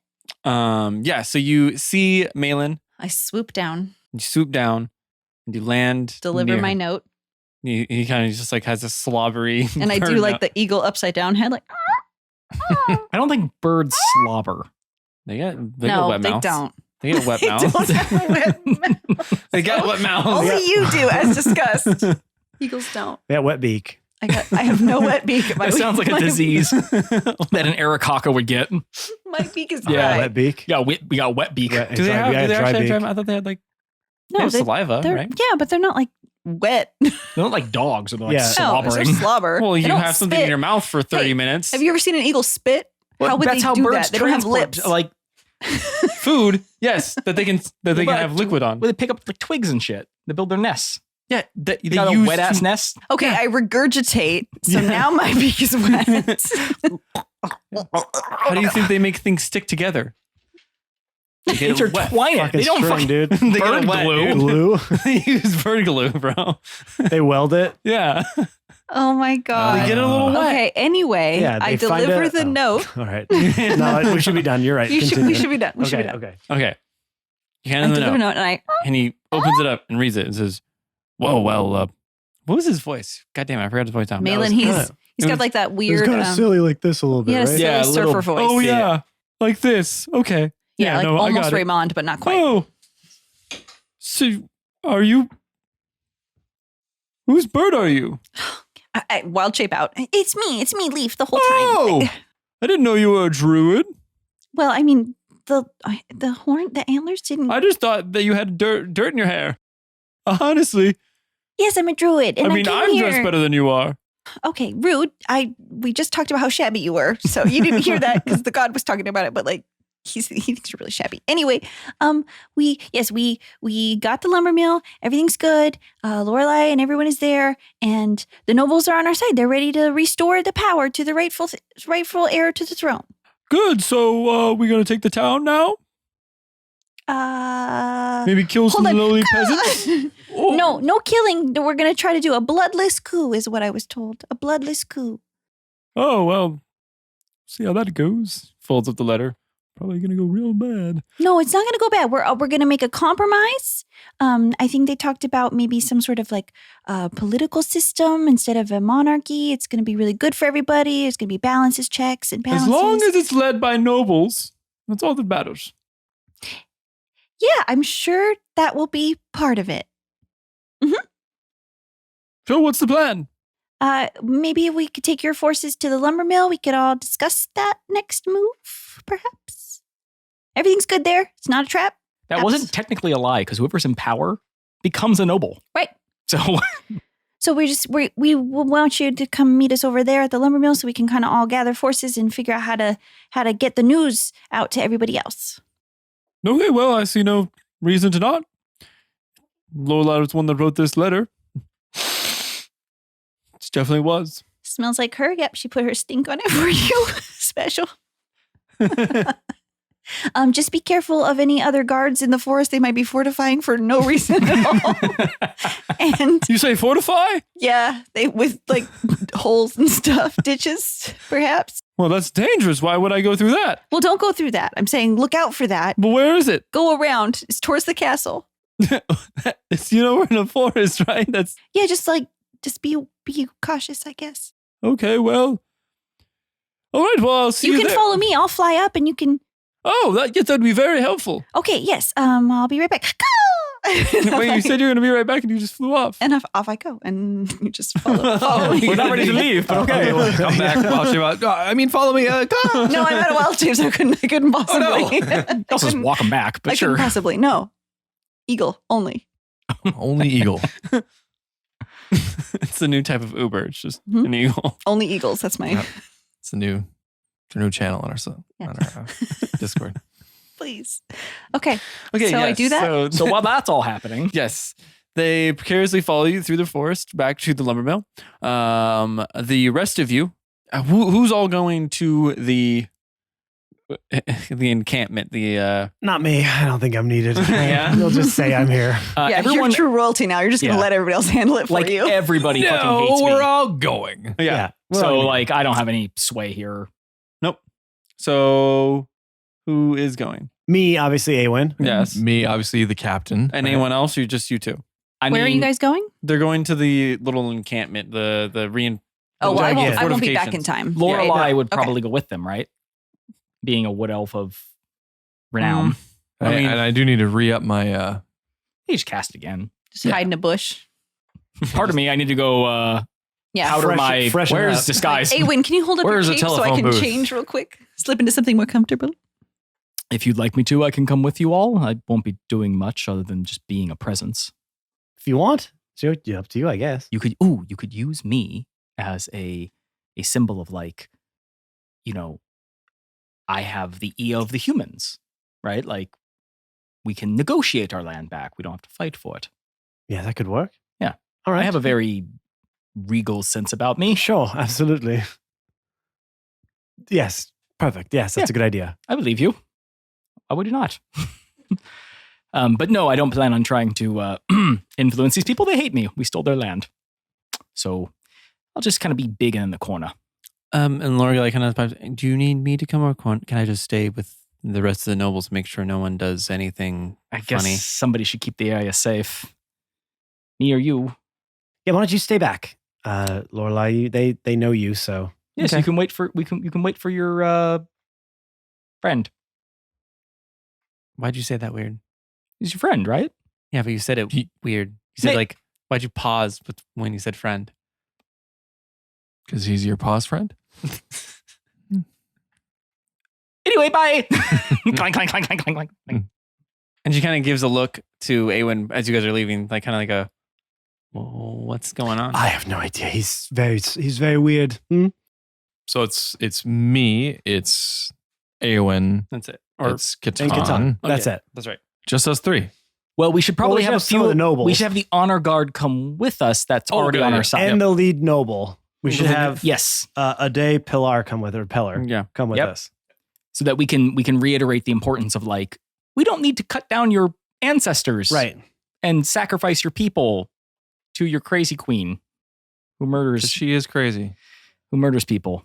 S3: So you see Malin,
S4: I swoop down,
S3: you swoop down, and you land.
S4: deliver
S3: near
S4: my
S3: him.
S4: note,
S3: He kind of just like has a slobbery.
S4: and I do
S3: bird
S4: like
S3: mouth.
S4: the eagle upside down head, like.
S5: I don't think birds slobber.
S3: They get
S4: No,
S3: wet
S4: they
S3: mouths.
S4: don't.
S3: They get wet
S4: They
S3: mouths.
S4: don't have a wet mouth.
S3: They get wet mouths.
S4: Only you do, as discussed. Eagles don't.
S1: Yeah, wet beak.
S4: I have no wet beak.
S5: That sounds like a disease that an Aarakocca would get.
S4: My beak is
S5: Yeah,
S4: dry.
S1: Wet beak.
S5: We got wet beak.
S1: Wet-
S3: Do they
S1: sorry,
S3: have?
S1: we
S3: Do
S1: had
S3: they
S1: dry
S3: actually
S1: beak.
S3: have dry? I thought they had like they
S4: No,
S3: have saliva,
S4: they're
S3: right?
S4: yeah, but they're not like wet.
S5: They're not like dogs. They're like
S1: Yeah.
S4: No, it's
S5: slobbering.
S4: just slobber.
S3: Well,
S4: They
S3: you
S4: don't
S3: have something in
S4: spit.
S3: your mouth for 30
S4: Hey,
S3: minutes.
S4: Have you ever seen an eagle spit?
S5: Well,
S4: how would
S5: that's
S4: they
S5: how
S4: do
S5: birds
S4: that? They don't have
S5: transport,
S4: lips.
S5: Like,
S3: Food? Yes, that they can
S5: but
S3: have liquid on.
S5: where they pick up the twigs and shit. They build their nests.
S3: Yeah, they
S5: They got a
S3: use
S5: wet ass nest.
S4: Okay, I regurgitate, so now my beak is wet.
S3: How do you think they make things stick together? They
S5: They
S3: get it wet.
S5: intertwine it.
S1: Fucking
S5: They don't
S1: string,
S5: fucking.
S1: dude.
S3: They get
S5: Bird
S3: it wet,
S5: glue.
S3: dude.
S1: Glue.
S3: They use bird glue, bro.
S1: They weld it.
S3: Yeah.
S4: Oh my god.
S3: They get it a little wet.
S4: Okay, anyway,
S1: Yeah,
S4: I
S1: they find
S4: deliver
S1: a-
S4: the
S1: oh.
S4: note.
S1: All right. No, we should be done. You're right.
S4: We
S1: Continue.
S4: should be done. We should be
S1: Okay.
S4: done.
S1: Okay.
S3: Okay. You hand
S4: I
S3: him the
S4: deliver
S3: note,
S4: a note and I
S3: and he opens it up and reads it and says, "Whoa, well, what was his voice? God damn it, I forgot his voice now.
S4: Malin,
S1: was
S4: he's
S1: kinda-
S4: he's
S3: it
S4: got
S3: was-
S4: like that
S1: It was
S4: weird
S1: kind of silly like this a little
S4: he
S1: bit,
S4: had a
S1: right?
S4: silly
S5: Yeah, a
S4: surfer
S5: little-
S4: voice.
S3: Oh yeah, like this. Okay.
S4: Yeah, like
S3: no, I
S4: almost
S3: got it.
S4: Raymond, but not quite.
S3: Oh, so are you? Whose bird are you?
S4: Wild shape out.
S6: It's me, Leaf, the whole
S3: Oh,
S6: time.
S3: I didn't know you were a druid.
S6: Well, I mean, the antlers didn't.
S3: I just thought that you had dirt in your hair. Honestly,
S6: Yes, I'm a druid, and
S3: I mean,
S6: came
S3: I'm
S6: here.
S3: dressed better than you are.
S6: Okay, rude. We just talked about how shabby you were, so you didn't hear that because the god was talking about it. But like, he thinks you're really shabby. Anyway, we got the lumber mill. Everything's good. Lorelai and everyone is there, and the nobles are on our side. They're ready to restore the power to the rightful heir to the throne.
S3: Good. So we're gonna take the town now. Maybe kill some
S6: hold on.
S3: lowly peasants. Oh.
S6: No killing. We're gonna try to do a bloodless coup, is what I was told. A bloodless coup.
S3: Oh well, see how that goes. Folds up the letter. Probably gonna go real bad.
S6: No, it's not going to go bad. We're going to make a compromise. I think they talked about maybe some sort of like political system instead of a monarchy. It's going to be really good for everybody. It's going to be balances, checks, and balances.
S3: As long as it's led by nobles, that's all that matters.
S6: Yeah, I'm sure that will be part of it.
S3: So what's the plan?
S6: Maybe if we could take your forces to the lumber mill, we could all discuss that next move, perhaps. Everything's good there. It's not a trap.
S5: That wasn't technically a lie because whoever's in power becomes a noble.
S6: Right.
S5: So
S6: So we want you to come meet us over there at the lumber mill so we can kind of all gather forces and figure out how to get the news out to everybody else.
S3: Okay, well, I see no reason to not. Lola was the one that wrote this letter. It definitely was.
S6: Smells like her. Yep, she put her stink on it for you. Special. Just be careful of any other guards in the forest. They might be fortifying for no reason at all. And
S3: You say fortify?
S4: Yeah, they with like holes and stuff, ditches, perhaps.
S3: Well, that's dangerous. Why would I go through that?
S4: Well, don't go through that. I'm saying look out for that.
S3: But where is it?
S4: Go around. It's towards the castle.
S3: It's, we're in a forest, right? That's
S6: yeah, just be cautious, I guess.
S3: okay. Well, all right. Well, I'll see you,
S6: You can
S3: there.
S6: follow me. I'll fly up and you can.
S3: Oh, that'd be very helpful.
S6: Okay, yes. I'll be right back.
S3: Wait, you said you were going to be right back, and you just flew off.
S4: And off I go, and you just follow me.
S5: we're not ready to leave, but okay.
S2: Come back. I mean, follow me. Come.
S4: No, I'm at a wild shape, so I couldn't possibly.
S5: You also just walk them back, but
S4: I couldn't
S5: sure.
S4: possibly. No, eagle only.
S2: Only eagle.
S3: It's a new type of Uber. It's just
S4: Mhm.
S3: an eagle.
S4: Only eagles. That's my.
S2: Yep. It's a new channel on our
S4: Yeah.
S2: on our Discord.
S4: Please. Okay.
S3: Okay,
S4: So I
S3: yes,
S4: do that?
S5: So while that's all happening,
S3: yes, they precariously follow you through the forest back to the lumber mill. The rest of you, who's all going to the encampment?
S1: Not me. I don't think I'm needed.
S3: Yeah?
S1: You'll just say I'm here.
S4: Yeah,
S5: everyone,
S4: you're true royalty now. You're just gonna
S5: Yeah.
S4: let everybody else handle it for
S5: like
S4: you.
S5: everybody fucking hates me.
S2: we're all going.
S3: Yeah.
S1: Well,
S5: So
S1: I mean,
S5: like I don't have any sway here.
S3: So Who is going?
S1: Me, obviously, Aewyn.
S3: Yes.
S2: Me, obviously, the captain.
S3: And anyone else? Or just you two?
S6: Where are you guys going?
S3: They're going to the little encampment, the
S6: Oh, well, I won't
S1: Gigantic.
S6: be back in time.
S5: Lorelai would
S6: Okay.
S5: probably go with them, right? Being a wood elf of renown.
S2: And I do need to re-up my...
S5: He's cast again.
S6: Just hide in a bush.
S5: Pardon me, I need to go
S6: Yeah.
S5: powder my...
S1: freshen
S5: Where's
S1: up.
S5: disguise?
S6: Aewyn, can you hold up your
S2: Where's the
S6: cape so I
S2: telephone
S6: can
S2: booth?
S6: change real quick? Slip into something more comfortable.
S5: If you'd like me to, I can come with you all. I won't be doing much other than just being a presence.
S1: If you want, it's up to you, I guess.
S5: You could use me as a symbol of like, you know, I have the ear of the humans, right? Like we can negotiate our land back. We don't have to fight for it.
S1: Yeah, that could work.
S5: Yeah.
S1: All right.
S5: I have a very regal sense about me.
S1: Sure, absolutely. Yes, perfect. Yes, that's a good idea.
S5: I believe you. Why would you not? But no, I don't plan on trying to influence these people. They hate me. We stole their land. So I'll just kind of be big and in the corner.
S3: And Lorelai kind of, do you need me to come or can I just stay with the rest of the nobles to make sure no one does anything
S5: I guess
S3: funny?
S5: somebody should keep the area safe. Me or you.
S1: Yeah, why don't you stay back? Lorelai, they know you, so
S5: Yes,
S3: Okay.
S5: you can wait for you can wait for your friend.
S3: Why'd you say that weird?
S5: He's your friend, right?
S3: Yeah, but you said it weird. You said like, why'd you pause when you said friend?
S2: Because he's your pause friend?
S5: Anyway, bye. Clank, clank, clank, clank, clank, clank.
S3: And she kind of gives a look to Aewyn as you guys are leaving, like kind of like a, well, what's going on?
S1: I have no idea. He's very weird.
S2: So it's me, it's Aewyn,
S3: That's it.
S2: it's Catan.
S1: Catan. That's
S3: Okay.
S1: it.
S3: That's right.
S2: Just us three.
S5: Well, we should probably
S1: we should
S5: have a
S1: have some
S5: few
S1: of the nobles.
S5: We should have the honor guard come with us. That's
S2: Oh,
S5: already
S2: good
S5: on
S2: idea.
S5: our side.
S1: And the lead noble. We should have
S5: Yes,
S1: a day Pilar come with her. Peller
S3: Yeah.
S1: come with
S5: Yep.
S1: us.
S5: so that we can reiterate the importance of like we don't need to cut down your ancestors,
S1: Right.
S5: and sacrifice your people to your crazy queen who
S2: 'Cause
S5: murders
S2: she is crazy.
S5: people.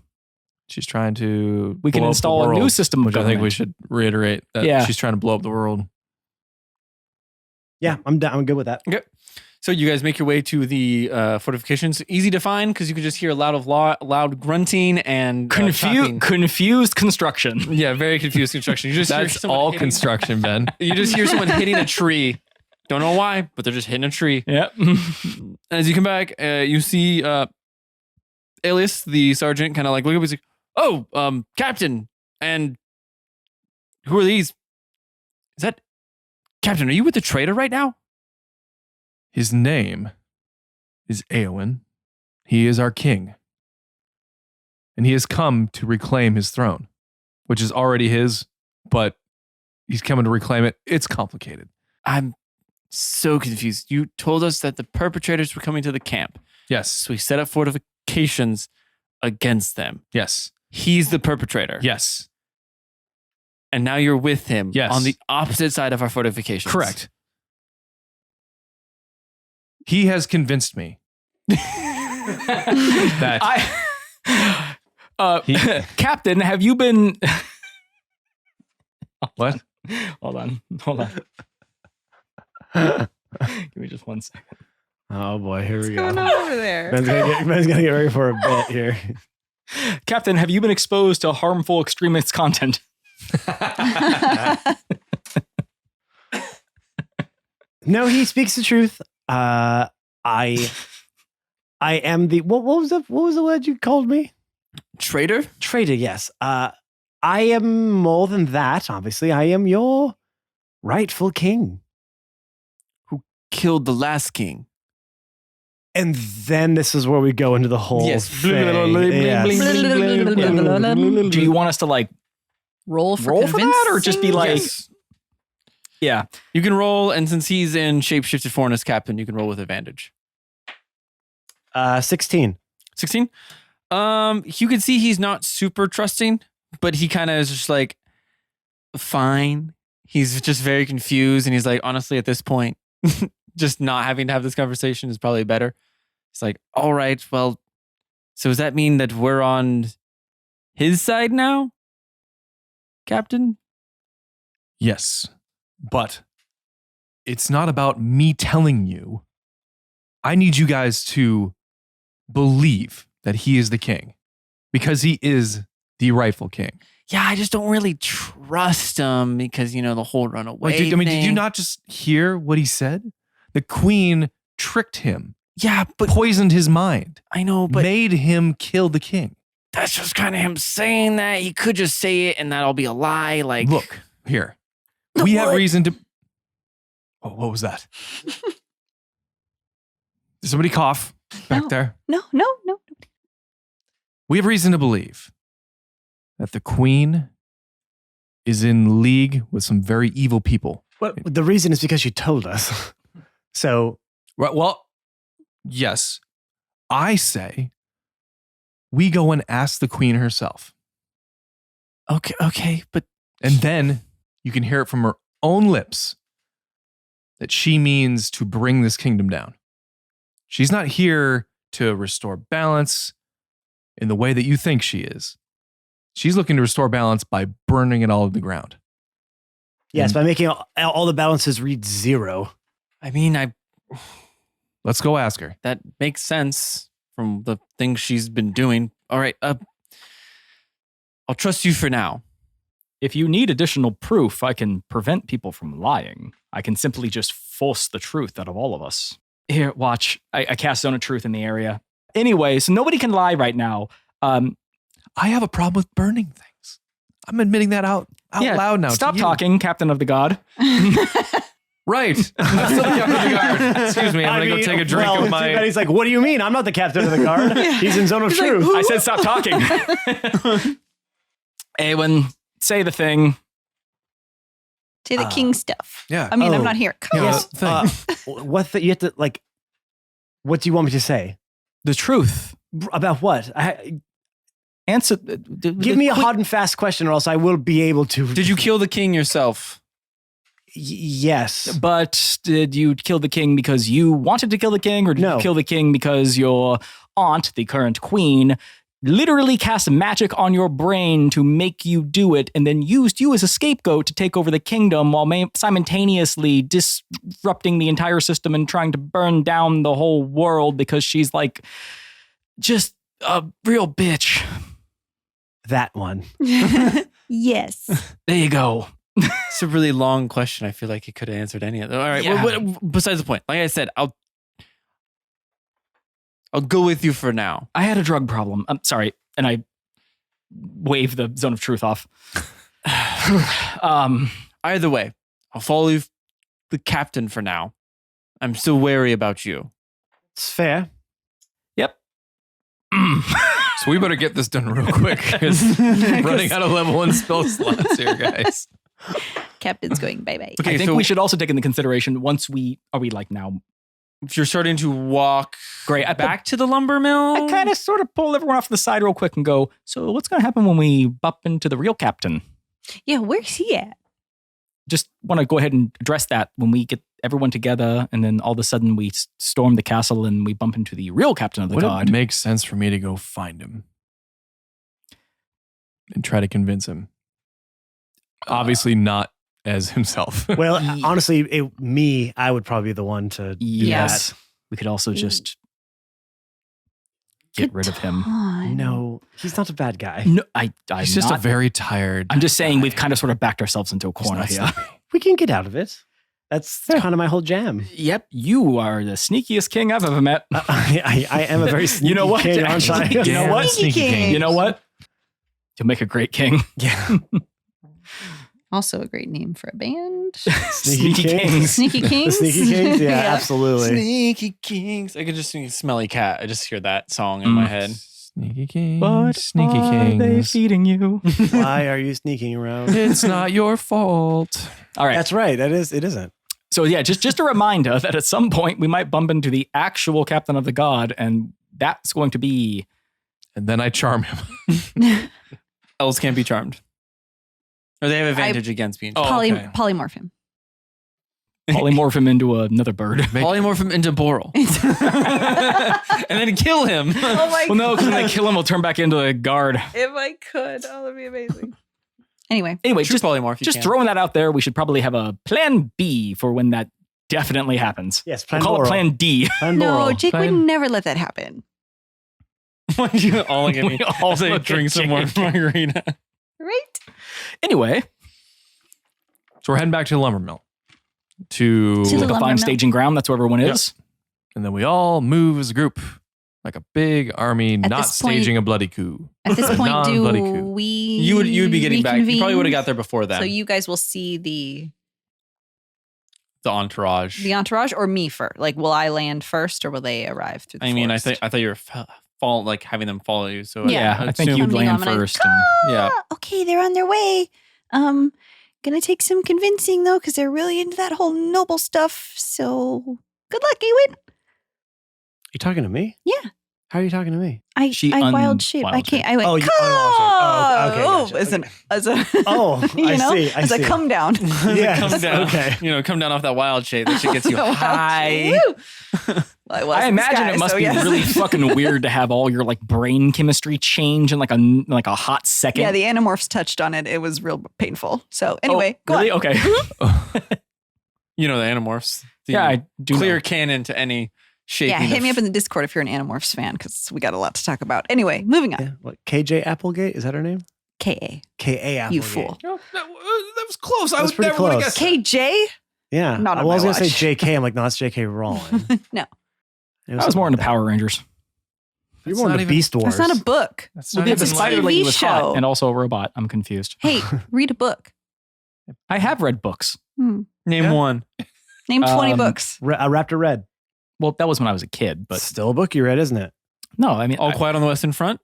S2: She's trying to
S5: We can
S2: blow up the
S5: install a new
S2: world,
S5: system of
S2: which I think we
S5: government.
S2: should reiterate that
S5: Yeah.
S2: she's trying to blow up the world.
S1: Yeah, I'm down. I'm good with that.
S3: So you guys make your way to the fortifications. Easy to find because you can just hear loud grunting and chopping.
S5: Confused construction.
S3: Yeah, very confused construction. You just hear
S2: That's
S3: someone
S2: all
S3: hitting-
S2: construction, Ben.
S3: You just hear someone hitting a tree. Don't know why, but they're just hitting a tree.
S5: Yep.
S3: As you come back, you see Alias, the sergeant, kind of like look up. He's like, "Oh, Captain, and who are these? Is that Captain? Are you with the traitor right now?"
S2: His name is Aewyn. He is our king. And he has come to reclaim his throne, which is already his, but he's coming to reclaim it. It's complicated.
S3: I'm so confused. You told us that the perpetrators were coming to the camp,
S2: Yes.
S3: so we set up fortifications against them.
S2: Yes.
S3: He's the perpetrator.
S2: Yes.
S3: And now you're with him
S2: Yes.
S3: on the opposite side of our fortifications.
S2: Correct. He has convinced me.
S5: Captain, have you been?
S2: What?
S5: Hold on. Give me just 1 second.
S1: Oh boy, here we go.
S6: What's going on over there?
S1: Ben's gonna get ready for a bit here.
S5: Captain, have you been exposed to harmful extremist content?
S1: No, he speaks the truth. I am the what was the word you called me?
S3: Traitor?
S1: Traitor, yes. I am more than that, obviously. I am your rightful king.
S3: Killed the last king.
S1: And then this is where we go into the whole
S3: Yes.
S1: thing.
S5: Do you want us to like
S6: Roll for
S5: roll for that, or just be
S6: convincing?
S5: like,
S3: Yes.
S5: yeah?
S3: You can roll, and since he's in shapeshifted form as captain, you can roll with advantage.
S1: 16.
S3: 16? You can see he's not super trusting, but he kind of is just like, fine. He's just very confused, and he's like, honestly, at this point, just not having to have this conversation is probably better. He's like, all right, well, so does that mean that we're on his side now, Captain?
S2: Yes, but it's not about me telling you. I need you guys to believe that he is the king because he is the rightful king.
S3: Yeah, I just don't really trust him because, the whole runaway
S2: Did you
S3: thing.
S2: not just hear what he said? The queen tricked him,
S3: Yeah, but
S2: poisoned his mind,
S3: I know, but
S2: made him kill the king.
S3: that's just kind of him saying that. He could just say it and that'll be a lie. Like,
S2: Look, here. We have reason to... Oh, what was that? Did somebody cough back
S6: No.
S2: there?
S6: No.
S2: We have reason to believe that the queen is in league with some very evil people.
S1: Well, the reason is because you told us. So
S2: Right, well, yes. I say we go and ask the queen herself.
S3: okay, but
S2: And then you can hear it from her own lips that she means to bring this kingdom down. She's not here to restore balance in the way that you think she is. She's looking to restore balance by burning it all to the ground.
S1: yes, by making all the balances read 0.
S3: I mean,
S2: Let's go ask her.
S3: that makes sense from the things she's been doing. All right, I'll trust you for now.
S5: If you need additional proof, I can prevent people from lying. I can simply just force the truth out of all of us. Here, watch. I cast Zone of Truth in the area. Anyway, so nobody can lie right now.
S2: I have a problem with burning things. I'm admitting that out
S5: Yeah,
S2: loud now.
S5: Stop
S2: to you.
S5: talking, Captain of the God.
S2: Right. I'm still the captain of the guard. Excuse me. I'm going to go take a drink of my...
S1: He's like, what do you mean? I'm not the captain of the guard. He's in Zone of Truth.
S5: I said stop talking. Aewyn, say the thing.
S6: To the king stuff.
S2: Yeah.
S6: I mean, I'm
S1: Oh.
S6: not here. Come
S2: Yeah,
S6: on.
S2: thing.
S1: You have to, like, what do you want me to say?
S5: The truth.
S1: About what?
S5: Answer.
S1: Give me a hard and fast question or else I will be able to.
S3: Did you kill the king yourself?
S1: Yes.
S5: But did you kill the king because you wanted to kill the king, or did
S1: No.
S5: you kill the king because your aunt, the current queen, literally cast magic on your brain to make you do it, and then used you as a scapegoat to take over the kingdom while simultaneously disrupting the entire system and trying to burn down the whole world because she's like just a real bitch?
S1: That one.
S6: Yes.
S5: There you go.
S3: It's a really long question. I feel like he could have answered any of them. All right.
S5: Yeah.
S3: Besides the point, like I said, I'll go with you for now.
S5: I had a drug problem. I'm sorry. And I waved the Zone of Truth off.
S3: Either way, I'll follow you, the captain for now. I'm still wary about you.
S1: It's fair.
S5: Yep.
S2: So we better get this done real quick. 'Cause running out of level 1 spell slots here, guys.
S6: Captain's going bye-bye.
S3: Okay,
S5: I think
S3: so
S5: we should also take into consideration once are we like now?
S3: if you're starting to walk
S5: Great.
S3: back to the lumber mill.
S5: I kind of sort of pull everyone off to the side real quick and go, so what's going to happen when we bump into the real captain?
S6: Yeah, where's he at?
S5: Just want to go ahead and address that when we get everyone together and then all of a sudden we storm the castle and we bump into the real captain of the
S2: Would
S5: god.
S2: it make sense for me to go find him and try to convince him? Obviously not as himself.
S1: Well, honestly, I would probably be the one to do
S5: Yes.
S1: that.
S5: We could also just get rid of him.
S1: No, he's not a bad guy.
S5: No, I'm
S2: He's just
S5: not.
S2: a very tired...
S5: I'm just saying we've kind of sort of backed ourselves into a
S2: He's
S5: corner
S2: not
S5: here.
S2: sleepy.
S1: We can get out of it. That's kind of my whole jam.
S5: Yep, you are the sneakiest king I've ever met.
S1: I am a very sneaky
S5: You know what?
S1: king, aren't I?
S5: You know what?
S6: Sneaky king.
S5: You know what? You'll make a great king.
S1: Yeah.
S6: Also a great name for a band.
S5: Sneaky kings.
S6: Sneaky Kings.
S1: Sneaky Kings? Yeah, absolutely.
S3: Sneaky Kings. I could just sing Smelly Cat. I just hear that song in my head.
S2: Sneaky Kings.
S5: What
S2: Sneaky
S5: are they
S2: Kings.
S5: feeding you?
S1: Why are you sneaking around?
S2: It's not your fault.
S5: All right.
S1: That's right. It isn't.
S5: So yeah, just a reminder that at some point we might bump into the actual captain of the god, and that's going to be
S2: And then I charm him.
S3: Elves can't be charmed. Or they have advantage against being charmed.
S2: okay.
S6: Polymorph him.
S5: polymorph him into another bird.
S3: Polymorph him into Boral. And then kill him.
S6: Oh my
S5: Well, no, because when they kill him, we'll turn back into a guard.
S6: If I could. Oh, that'd be amazing.
S4: Anyway,
S3: True
S5: just
S3: polymorph. You
S5: just
S3: can.
S5: throwing that out there. We should probably have a plan B for when that definitely happens.
S1: Yes,
S5: We'll call it Plan D.
S4: no, Jake would
S2: Fine.
S4: never let that happen.
S3: You all look at me.
S5: We all
S3: Say,
S5: look
S3: drink
S5: at
S3: some more
S5: Jake.
S3: margarita.
S4: Right?
S5: Anyway,
S2: So we're heading back to the lumber mill to
S4: To the
S5: the
S4: lumber
S5: fine
S4: mill.
S5: staging ground. That's where everyone is.
S2: and then we all move as a group, like a big army,
S4: At
S2: not
S4: this point-
S2: staging a bloody coup.
S4: At this point,
S2: Non-bloody
S4: do
S2: coup.
S4: we?
S3: You would be getting back. You probably
S4: reconvene?
S3: would have got there before that.
S4: So you guys will see the
S3: entourage.
S4: entourage, or me first. Like, will I land first, or will they arrive through the
S3: I mean,
S4: forest?
S3: I thought you were like having them follow you. So
S4: Yeah,
S5: I think
S3: assume-
S5: you'd
S4: Coming on
S5: land
S4: and I-
S5: first. And,
S3: Yeah.
S6: Okay, they're on their way. Gonna take some convincing though, because they're really into that whole noble stuff. So good luck, Aewyn.
S1: You talking to me?
S6: Yeah.
S1: How are you talking to me?
S6: I
S5: She
S6: wild shape. I
S5: un-wild
S6: can't. I went.
S1: Oh, you
S6: "Caw!"
S1: unwild shape. Oh, okay, gotcha.
S4: as a
S1: Oh,
S4: you
S1: I
S4: know,
S1: see. I
S4: as a
S1: see.
S4: come down.
S1: Yes,
S3: come down.
S1: okay.
S3: Come down off that wild shape. That shit gets you
S4: Wild
S3: high.
S4: Woo! Well, I was
S5: I
S4: in the
S5: imagine
S4: sky,
S5: it must
S4: so
S5: be
S4: yes.
S5: really fucking weird to have all your like brain chemistry change in like a hot second.
S4: Yeah, the Animorphs touched on it. It was real painful. So anyway,
S5: oh,
S4: go
S5: really?
S4: on.
S5: Okay.
S3: You know the Animorphs. The
S5: Yeah, I do
S3: clear
S5: know.
S3: canon to any shaping.
S4: Yeah, hit me
S3: of-
S4: up in the Discord if you're an Animorphs fan, because we got a lot to talk about. Anyway, moving on.
S1: Yeah, what? KJ Applegate? Is that her name?
S4: KA,
S1: KA Applegate.
S4: you fool.
S2: Oh, that was close. I
S1: That's
S2: would
S1: pretty
S2: never would have
S1: close.
S2: guessed.
S4: KJ?
S1: Yeah.
S4: Not on
S1: I was
S4: my
S1: going to say
S4: watch.
S1: JK. I'm like, no, it's JK Rowling.
S4: No.
S1: It
S5: I was more into
S1: something like
S5: Power Rangers.
S1: that. You're
S2: That's
S1: more
S2: not
S1: into
S2: even-
S1: Beast Wars.
S4: That's not a book.
S2: That's
S5: Well,
S2: not
S5: the
S2: even
S5: spider
S4: TV
S5: lady was
S4: show.
S5: hot and also a robot. I'm confused.
S4: Hey, read a book.
S5: I have read books.
S3: Name
S2: Yeah.
S3: one.
S4: Name 20
S5: Um,
S4: books.
S1: Raptor Red.
S5: Well, that was when I was a kid, but
S1: Still a book you read, isn't it?
S5: no, I mean,
S3: All Quiet on the Western Front.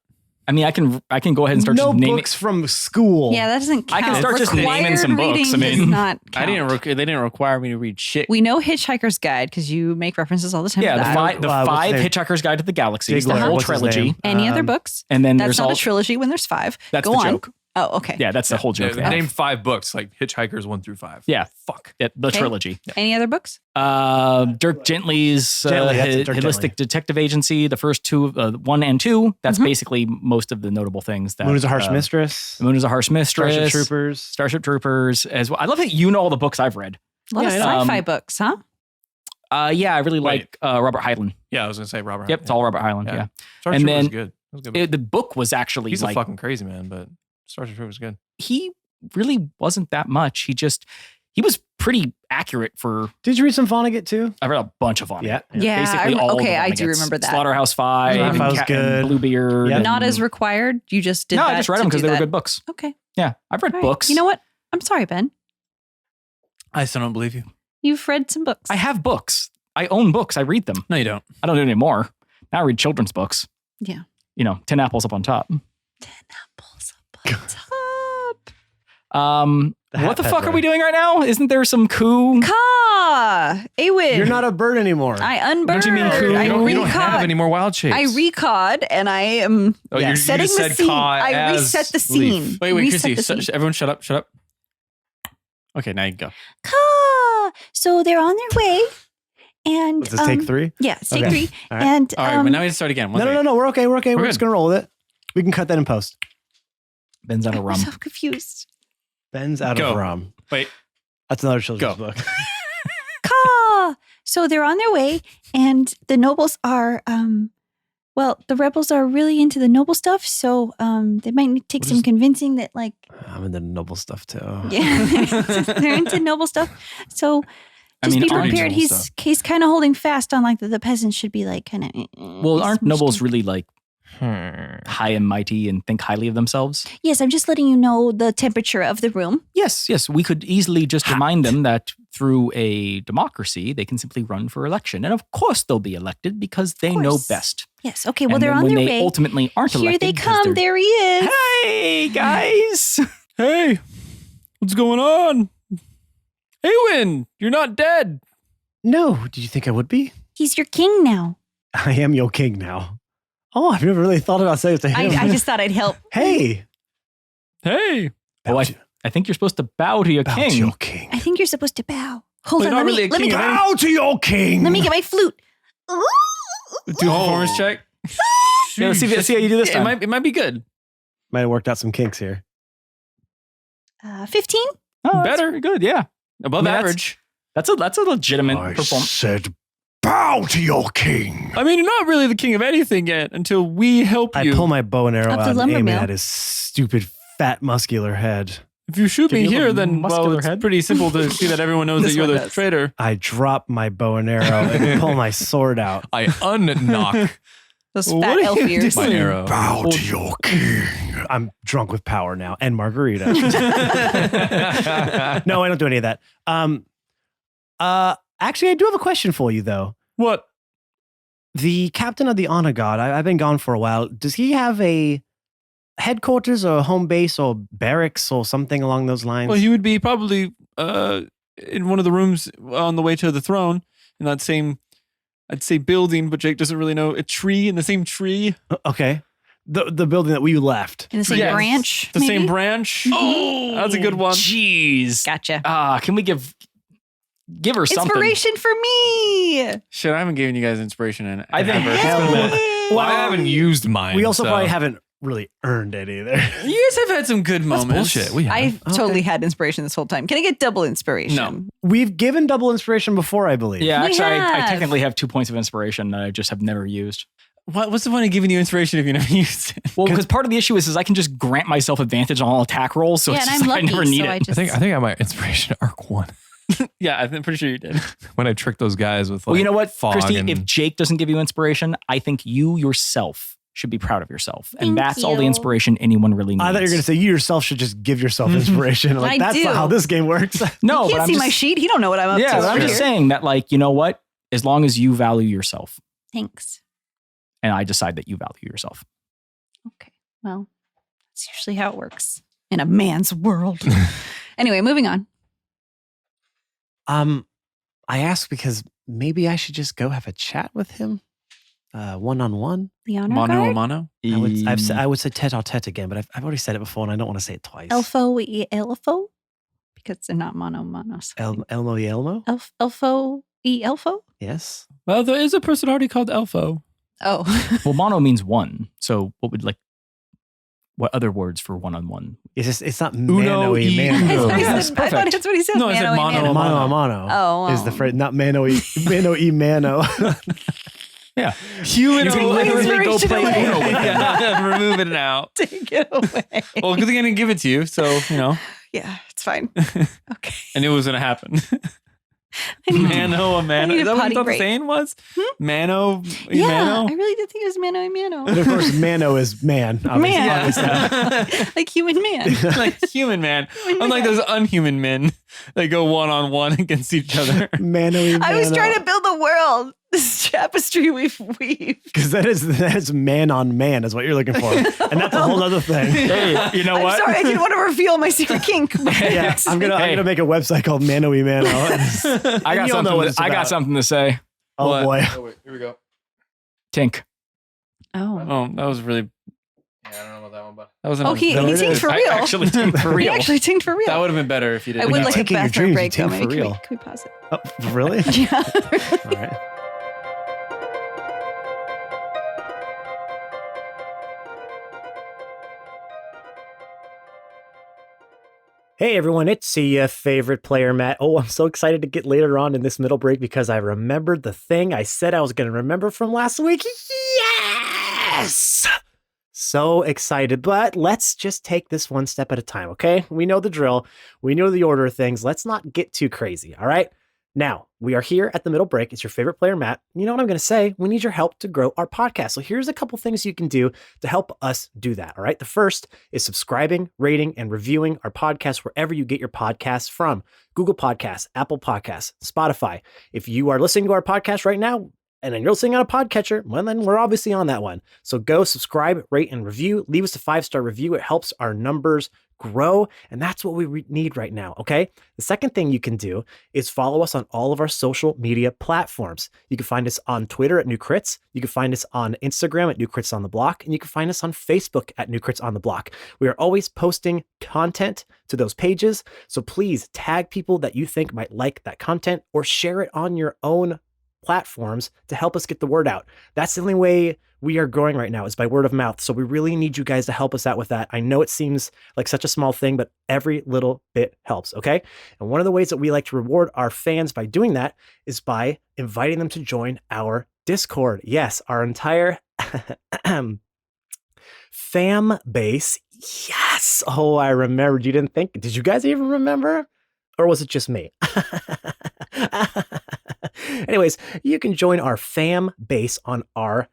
S5: I mean, I can go ahead and start
S1: no
S5: just naming.
S1: books from school.
S4: Yeah, that doesn't count.
S5: I can start just
S4: Required
S5: naming some books.
S4: reading
S5: I mean,
S4: does not
S3: I
S4: count.
S3: didn't. They didn't require me to read shit.
S4: We know Hitchhiker's Guide because you make references all the time.
S5: Yeah,
S4: to
S5: the
S4: that.
S5: five
S1: what's his name?
S5: Hitchhiker's Guide to the Galaxy, the
S1: Giggler,
S5: whole
S1: what's his
S5: trilogy,
S1: name?
S4: Any other books?
S5: and then
S4: That's
S5: there's
S4: not
S5: all
S4: a trilogy when there's 5.
S5: that's
S4: Go
S5: the
S4: on.
S5: joke.
S4: Oh, okay.
S5: Yeah, that's the whole joke.
S2: Yeah,
S5: there.
S2: name 5 books, like Hitchhikers 1 through 5.
S5: Yeah.
S2: Fuck.
S5: Yeah, the
S4: Okay.
S5: trilogy.
S4: Any other books?
S5: Dirk Gently's
S1: Gently, that's it, Dirk
S5: Holistic
S1: Gently.
S5: Detective Agency, the first 2, 1 and 2. That's
S4: Mhm.
S5: basically most of the notable things. That
S1: Moon is a Harsh Mistress.
S5: Moon is a Harsh Mistress.
S1: Starship Troopers.
S5: Starship Troopers as well. I love that you know all the books I've read.
S4: A lot
S1: Yeah,
S4: of
S1: I know.
S4: sci-fi books, huh?
S5: Yeah, I really
S2: Wait.
S5: like Robert Heinlein.
S2: Yeah, I was gonna say Robert.
S5: Yep, it's all Robert Heinlein. Yeah.
S2: Star
S5: and
S2: Trooper
S5: then-
S2: was good. That was a good book.
S5: The book was actually
S2: He's
S5: like
S2: a fucking crazy man, but Starship Trooper was good.
S5: he really wasn't that much. He was pretty accurate for.
S1: Did you read some Vonnegut too?
S5: I read a bunch of them.
S1: Yeah.
S4: Yeah,
S5: basically all of
S4: okay,
S5: the
S4: I do
S5: Vonnegut's.
S4: remember that.
S5: Slaughterhouse Five,
S1: Slaughterhouse
S5: and
S1: was good.
S5: Bluebeard.
S1: Yeah.
S5: and-
S4: Not as required. You just did
S5: No,
S4: that
S5: I just read
S4: to
S5: them because
S4: do
S5: they were
S4: that.
S5: good books.
S4: Okay.
S5: Yeah, I've read
S4: All right.
S5: books.
S4: You know what? I'm sorry, Ben.
S3: I still don't believe you.
S4: You've read some books.
S5: I have books. I own books. I read them.
S3: No, you don't.
S5: I don't do it anymore. Now I read children's books.
S4: Yeah.
S5: 10 apples up on top.
S4: Apples up on top.
S1: The
S5: What the
S1: Hat
S5: fuck are
S1: Peddler.
S5: we doing right now? Isn't there some coup?
S4: Ka! Aewyn.
S1: You're not a bird anymore.
S4: I unbird.
S5: Don't you mean coup?
S4: I
S2: You don't have
S4: recod.
S2: any more wild shapes.
S4: I recod and I am
S2: Oh, you
S4: setting
S2: just
S4: the
S2: said
S4: scene.
S2: Ka
S4: I
S2: as
S4: reset the
S2: Leaf.
S4: scene.
S3: Wait,
S4: Reset
S3: Chrissy.
S4: the scene.
S3: Everyone, shut up. Shut up. Okay, now you can go.
S6: Caw! So they're on their way. And
S1: Let's just take 3.
S6: yeah, take
S1: Okay.
S6: 3.
S1: All right.
S6: And
S3: All right, but now we have to start again. One
S1: No,
S3: second.
S1: no. We're okay. We're
S3: We're
S1: just
S3: good.
S1: gonna roll with it. We can cut that in post.
S5: Ben's out of
S6: I'm
S5: rum.
S6: so confused.
S1: Ben's out
S3: Go.
S1: of rum.
S3: Wait.
S1: That's another children's
S3: Go.
S1: book.
S6: Caw! So they're on their way, and the nobles are the rebels are really into the noble stuff, so they might need to take
S1: What
S6: some
S1: is-
S6: convincing that like
S1: I'm into noble stuff too.
S6: yeah, they're into noble stuff. So
S5: I
S6: just
S5: mean,
S6: be
S5: aren't
S6: prepared.
S2: noble
S6: He's kind of holding fast on like the peasants should be like kind of
S5: Well, aren't nobles really like high and mighty and think highly of themselves?
S6: Yes, I'm just letting you know the temperature of the room.
S5: Yes. We could easily just remind them that through a democracy, they can simply run for election. And of course they'll be elected because they know
S6: course.
S5: best.
S6: Yes. Okay. Well,
S5: And
S6: they're
S5: then
S6: on
S5: when
S6: their
S5: they
S6: way.
S5: ultimately aren't
S6: Here
S5: elected.
S6: they
S5: because
S6: come.
S5: they're-
S6: There he is.
S5: Hey, guys.
S3: Hey, what's going on? Aewyn, you're not dead.
S1: No, did you think I would be?
S6: He's your king now.
S1: I am your king now. Oh, I've never really thought about saying it to him.
S4: I just thought I'd help.
S1: Hey.
S3: Hey.
S5: Oh, I think you're supposed to bow to your
S1: Bow
S5: king.
S1: to your king.
S6: I think you're supposed to bow. Hold
S3: Well,
S6: on.
S3: not
S6: Let
S3: really
S6: me
S3: a
S6: let me
S3: king,
S6: get,
S3: right?
S1: Bow to your king.
S6: let me get my flute.
S3: Do a performance check.
S5: Yeah, let's see how you do this
S3: It
S5: time.
S3: might be good.
S1: Might have worked out some kinks here.
S6: 15.
S5: Oh,
S3: Better. Good. Yeah. Above
S5: I mean,
S3: average.
S5: That's a legitimate performance.
S1: said, bow to your king.
S3: I mean, you're not really the king of anything yet until we help
S1: I
S3: you.
S1: pull my bow and arrow
S6: Up the
S1: out and
S6: lumber
S1: aim
S6: mill.
S1: at his stupid, fat, muscular head.
S3: If you shoot
S5: Give
S3: me
S5: you a
S3: here, then
S5: muscular
S3: it's
S5: head?
S3: pretty simple to see that everyone knows that
S4: This
S3: you're
S4: one
S3: the
S4: does.
S3: traitor.
S1: I drop my bow and arrow and pull my sword out.
S2: I unknock
S4: Those
S3: What
S4: fat
S3: are
S4: elf
S3: you
S4: ears.
S3: doing?
S2: my arrow.
S1: Bow to your king. I'm drunk with power now and margarita. No, I don't do any of that. Actually, I do have a question for you, though.
S3: What?
S1: The captain of the honor guard, I've been gone for a while. Does he have a headquarters or a home base or barracks or something along those lines?
S3: Well, he would be probably in one of the rooms on the way to the throne in that same, I'd say building, but Jake doesn't really know. A tree in the same tree.
S1: Okay. The building that we left.
S6: In the same
S3: Yes.
S6: branch.
S3: The same
S6: maybe?
S3: branch.
S5: Oh,
S3: That's a good one.
S5: Jeez.
S6: Gotcha.
S5: Can we give her something?
S6: Inspiration for me.
S3: Shit, I haven't given you guys inspiration in
S5: I think
S3: ever.
S1: Hell
S3: It's been a
S1: no.
S3: minute.
S2: Well, I haven't used mine.
S1: We also
S2: so-
S1: probably haven't really earned it either.
S3: You guys have had some good
S2: That's
S3: moments.
S2: bullshit. We have.
S4: I
S1: Okay.
S4: totally had inspiration this whole time. Can I get double inspiration?
S3: No.
S1: We've given double inspiration before, I believe.
S5: Yeah,
S6: We
S5: actually, I
S6: have.
S5: technically have 2 points of inspiration that I just have never used.
S3: What's the point of giving you inspiration if you never used it?
S5: Well, because part of the issue is I can just grant myself advantage on all attack rolls, so
S6: yeah,
S5: it's
S6: and
S5: just
S6: I'm
S5: like
S6: lucky,
S5: I never need
S6: so
S5: it.
S6: I just.
S2: I think I might inspiration arc 1
S3: Yeah, I'm pretty sure you did.
S2: when I tricked those guys with. Like,
S5: Well, you know what,
S2: fog
S5: Christy?
S2: and-
S5: If Jake doesn't give you inspiration, I think you yourself should be proud of yourself, and
S6: Thank
S5: that's all the
S6: you.
S5: inspiration anyone really needs.
S1: I thought you were going to say you yourself should just give yourself inspiration. Like,
S6: I
S1: that's
S6: do.
S1: not how this game works.
S5: no,
S4: You
S5: but
S4: can't
S5: I'm
S4: see
S5: just,
S4: my sheet. He don't know what I'm up
S5: yeah,
S4: to.
S5: but I'm
S4: over
S5: just
S4: here.
S5: saying that, like, you know what? As long as you value yourself,
S6: Thanks.
S5: and I decide that you value yourself.
S6: Okay. Well, that's usually how it works in a man's world. Anyway, moving on.
S1: I asked because maybe I should just go have a chat with him, one-on-one.
S6: The honor
S3: Mono a
S6: guard.
S3: mono?
S1: I would say tete-a-tete again, but I've already said it before, and I don't want to say it twice.
S6: Elfo e elfo, because they're not monos.
S1: Elmo y Elmo?
S6: Elfo e elfo.
S1: Yes.
S3: Well, there is a person already called Elfo.
S6: Oh,
S5: Well, mono means one. So what other words for one-on-one?
S1: It's not
S3: Uno
S1: mano y
S3: y
S1: mano.
S6: That's what he
S5: Yes,
S6: said. I thought
S5: perfect.
S6: that's what he said.
S3: No, I said
S6: Mano y
S3: mono
S6: mano.
S3: a
S1: Mano a mano.
S6: Oh,
S1: Is the phrase, not mano y mano.
S5: Yeah.
S3: Human
S5: You can
S3: or
S5: literally go
S6: inspiration
S5: play
S6: away.
S5: Uno with them.
S3: Yeah, remove it out.
S4: Take it away.
S3: Well, good thing I didn't give it to you, so,
S4: Yeah, it's fine. Okay.
S3: I knew it was going to happen.
S6: I need to-
S3: Mano a mano.
S6: need
S3: Is
S6: a
S3: that what
S6: potty
S3: you thought the
S6: break.
S3: saying was?
S6: Hmm?
S3: Mano y
S6: Yeah,
S3: mano?
S6: I really did think it was mano y mano.
S1: And of course, mano is man. Obviously.
S6: Man.
S1: Obviously.
S6: Like human man.
S3: Like human man. Unlike those unhuman men that go one-on-one against each other.
S1: Mano y mano.
S4: I was trying to build a world. This tapestry we've weaved.
S1: Because that is man on man is what you're looking for. And that's a whole other thing.
S5: Hey, you know
S4: I'm
S5: what?
S4: sorry, I didn't want to reveal my secret kink.
S1: Yeah, I'm gonna make a website called Mano y Mano.
S5: I got
S1: You'll know what
S5: something.
S1: it's
S5: I got
S1: about.
S5: something to say.
S1: Oh
S3: What?
S1: boy.
S2: Oh, wait, here we go.
S5: Tink.
S6: Oh.
S3: Oh, that was really.
S2: Yeah, I don't know about that one, but
S3: That was
S4: Oh, he
S1: No, it
S4: tinked
S1: is.
S4: for
S5: I
S4: real.
S5: actually tinked for
S4: He
S5: real.
S4: actually tinked for real.
S3: That would have been better if you
S4: I
S3: didn't.
S4: would
S1: you
S4: like a
S1: tink in your
S4: bathroom
S1: dreams,
S4: break
S1: you
S4: though.
S1: tink
S4: Maybe
S1: for real.
S4: can we pause it?
S1: Oh, really?
S4: Yeah.
S1: All right. Hey everyone, it's your favorite player, Matt. Oh, I'm so excited to get later on in this middle break because I remembered the thing I said I was going to remember from last week. Yes! So excited, but let's just take this one step at a time, okay? We know the drill. We know the order of things. Let's not get too crazy, all right? Now, we are here at the middle break. It's your favorite player, Matt. You know what I'm going to say? We need your help to grow our podcast. So here's a couple things you can do to help us do that, all right? The first is subscribing, rating, and reviewing our podcast wherever you get your podcasts from. Google Podcasts, Apple Podcasts, Spotify. If you are listening to our podcast right now, and then you're listening on a podcatcher, well, then we're obviously on that one. So go subscribe, rate, and review. Leave us a 5-star review. It helps our numbers grow, and that's what we need right now, okay? The second thing you can do is follow us on all of our social media platforms. You can find us on Twitter at New Crits. You can find us on Instagram at New Crits on the Block, and you can find us on Facebook at New Crits on the Block. We are always posting content to those pages, so please tag people that you think might like that content or share it on your own platforms to help us get the word out. That's the only way we are growing right now is by word of mouth. So we really need you guys to help us out with that. I know it seems like such a small thing, but every little bit helps, okay? And one of the ways that we like to reward our fans by doing that is by inviting them to join our Discord. Yes, our entire fam base. Yes. Oh, I remembered. You didn't think. Did you guys even remember? Or was it just me? Anyways, you can join our fam base on our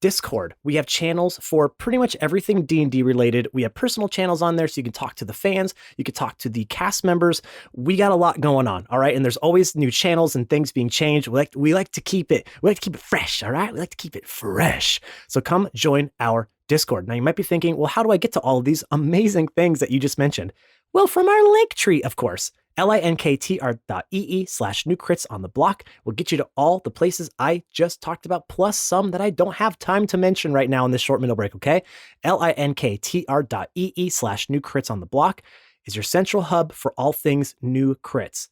S1: Discord. We have channels for pretty much everything D&D related. We have personal channels on there so you can talk to the fans, you can talk to the cast members. We got a lot going on, all right? And there's always new channels and things being changed. We like to keep it fresh, all right? We like to keep it fresh. So come join our Discord. Now you might be thinking, well, how do I get to all of these amazing things that you just mentioned? Well, from our link tree, of course. linktr.ee/new crits on the block will get you to all the places I just talked about, plus some that I don't have time to mention right now in this short middle break, okay? linktr.ee/new crits on the block is your central hub for all things new crits.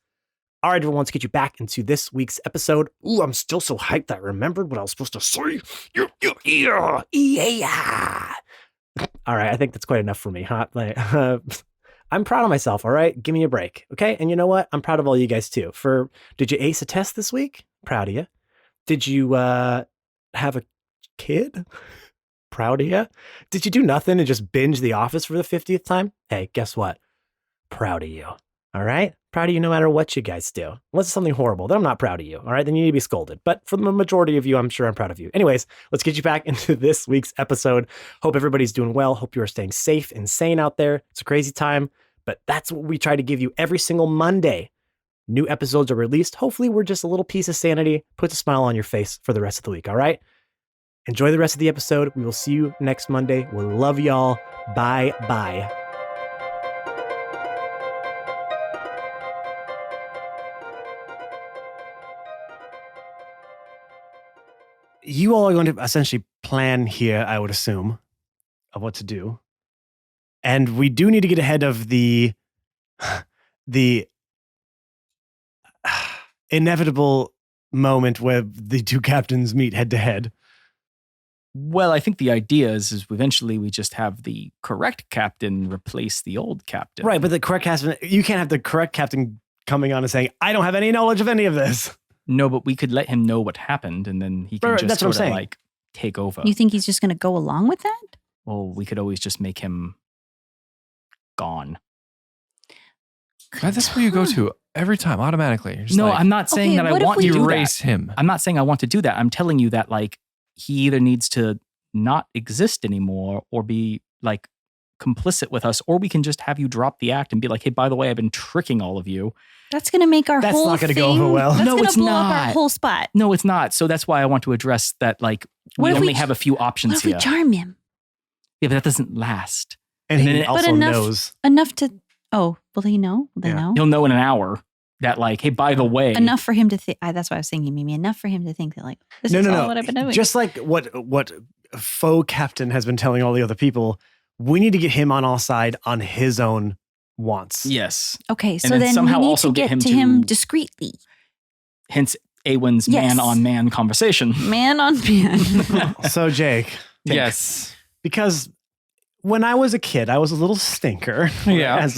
S1: All right, everyone, let's get you back into this week's episode. Ooh, I'm still so hyped that I remembered what I was supposed to say. Yeah. All right, I think that's quite enough for me, huh? I'm proud of myself, all right? Give me a break, okay? And you know what? I'm proud of all you guys, too. Did you ace a test this week? Proud of you. Did you have a kid? Proud of you. Did you do nothing and just binge The Office for the 50th time? Hey, guess what? Proud of you, all right? Proud of you no matter what you guys do. Unless it's something horrible, then I'm not proud of you, all right? Then you need to be scolded. But for the majority of you, I'm sure I'm proud of you. Anyways, let's get you back into this week's episode. Hope everybody's doing well. Hope you are staying safe and sane out there. It's a crazy time, but that's what we try to give you every single Monday. New episodes are released. Hopefully, we're just a little piece of sanity, puts a smile on your face for the rest of the week, all right? Enjoy the rest of the episode. We will see you next Monday. We love y'all. Bye-bye. You all are going to essentially plan here, I would assume, of what to do. And we do need to get ahead of the inevitable moment where the two captains meet head to head.
S5: Well, I think the idea is eventually we just have the correct captain replace the old captain.
S1: Right, but the correct captain, you can't have the correct captain coming on and saying, I don't have any knowledge of any of this.
S5: No, but we could let him know what happened, and then he can
S1: Right,
S5: just
S1: that's what I'm
S5: sort of
S1: saying.
S5: like take over.
S6: You think he's just going to go along with that?
S5: Well, we could always just make him gone.
S2: That's where you go to every time automatically. You're just
S5: No,
S2: like,
S5: I'm not saying
S6: Okay,
S5: that I
S6: what if
S5: want
S6: we
S5: to do
S2: erase
S5: that.
S2: him.
S5: I'm not saying I want to do that. I'm telling you that like he either needs to not exist anymore or be like complicit with us, or we can just have you drop the act and be like, hey, by the way, I've been tricking all of you.
S6: That's going to make our
S1: That's
S6: whole
S1: not gonna
S6: thing.
S1: go over well.
S6: That's
S5: No,
S6: gonna
S5: it's
S6: blow up our
S5: not.
S6: whole spot.
S5: No, it's not. So that's why I want to address that. Like
S6: What
S5: we
S6: if
S5: only
S6: we-
S5: have a few
S6: What
S5: options
S6: if we
S5: here.
S6: charm him
S5: Yeah, but that doesn't last.
S1: And
S5: And
S1: he
S5: then it-
S1: also
S6: enough-
S1: knows.
S6: enough to? Oh, will he know? Will they
S1: Yeah.
S6: know?
S5: He'll know in an hour that like, hey, by the way,
S6: Enough for him to think. That's what I was thinking, Mimi. Enough for him to think that like this is all what I've been doing.
S1: Just like what faux captain has been telling all the other people, we need to get him on our side on his own wants.
S5: yes.
S6: Okay, so
S5: then
S6: then we
S5: somehow
S6: need
S5: also
S6: to
S5: get
S6: get
S5: him
S6: to him
S5: to-
S6: discreetly.
S5: Hence Aewyn's
S6: Yes.
S5: man-on-man conversation.
S6: Man on man.
S1: So Jake,
S3: Yes.
S1: because when I was a kid, I was a little stinker.
S3: Yeah.
S1: As-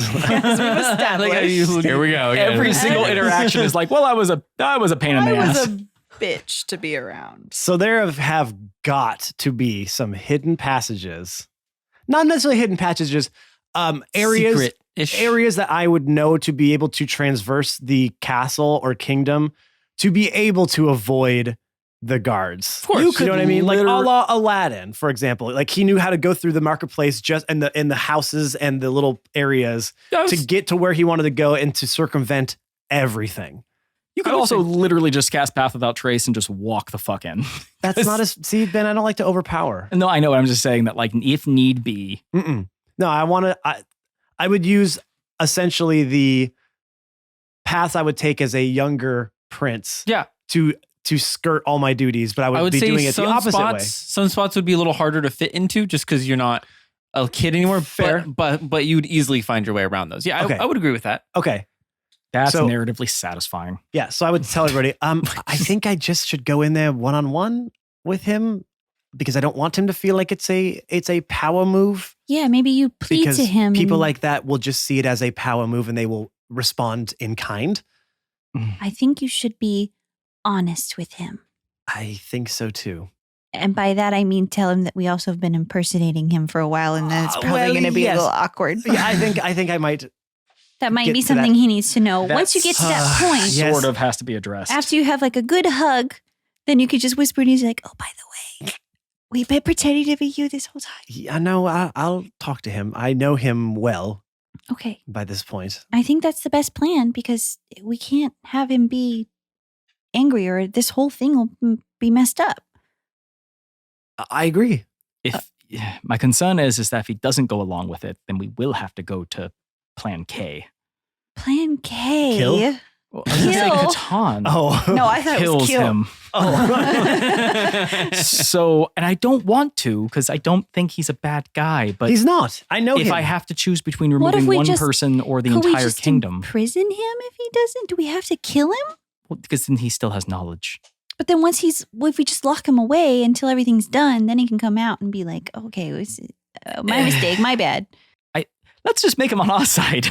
S2: Here we go. again.
S5: Every single interaction is like, well, I was a pain in the
S4: I was
S5: ass.
S4: a bitch to be around.
S1: So there have got to be some hidden passages, not necessarily hidden passages, areas
S3: Secret-ish.
S1: areas that I would know to be able to transverse the castle or kingdom to be able to avoid the guards. Of
S3: course.
S1: You know what I mean? Like a la Aladdin, for example. Like he knew how to go through the marketplace just in the houses and the little areas to get to where he wanted to go and to circumvent everything.
S5: You could also literally just cast Path Without Trace and just walk the fuck in.
S1: That's not as Ben. I don't like to overpower.
S5: No, I know. I'm just saying that, like, if need be.
S1: Mm-mm. No, I would use essentially the path I would take as a younger prince.
S3: Yeah.
S1: To skirt all my duties, but I
S3: I
S1: would
S3: would
S1: be
S3: say
S1: doing it the opposite way.
S3: some spots would be a little harder to fit into just because you're not a kid anymore.
S1: Fair.
S3: But you'd easily find your way around those. Yeah,
S1: Okay.
S3: I would agree with that.
S1: Okay.
S5: That's
S1: So-
S5: narratively satisfying.
S1: Yeah, so I would tell everybody, I think I just should go in there one-on-one with him because I don't want him to feel like it's a power move.
S6: Yeah, maybe you plead
S1: Because
S6: to him.
S1: people
S6: and
S1: like that will just see it as a power move and they will respond in kind.
S6: I think you should be honest with him.
S1: I think so too.
S6: And by that, I mean tell him that we also have been impersonating him for a while and then it's probably
S1: well,
S6: going to be
S1: yes.
S6: a little awkward.
S1: Yeah, I think I might.
S6: That might
S1: get
S6: be
S1: to that.
S6: something he needs to know. Once you get to that point,
S1: Yes.
S5: Sort of has to be addressed.
S6: after you have like a good hug, then you could just whisper and he's like, oh, by the way, we've been pretending to be you this whole time.
S1: Yeah, no, I'll talk to him. I know him well
S6: Okay.
S1: by this point.
S6: I think that's the best plan because we can't have him be angry or this whole thing will be messed up.
S1: I agree.
S5: If my concern is that if he doesn't go along with it, then we will have to go to Plan K.
S6: Plan K.
S1: Kill?
S5: Well, I was gonna say
S6: Kill.
S5: Catan
S1: Oh.
S6: No, I thought it was
S5: kills
S6: kill.
S5: him.
S1: Oh.
S5: So, and I don't want to because I don't think he's a bad guy. But
S1: He's not. I know
S5: if
S1: him.
S5: I have to choose between
S6: What if
S5: removing
S6: we
S5: one
S6: just-
S5: person or the
S6: Could we
S5: entire
S6: just
S5: kingdom,
S6: imprison him if he doesn't? Do we have to kill him?
S5: well, because then he still has knowledge.
S6: But then if we just lock him away until everything's done, then he can come out and be like, okay, it was my mistake, my bad.
S5: Let's just make him on our side.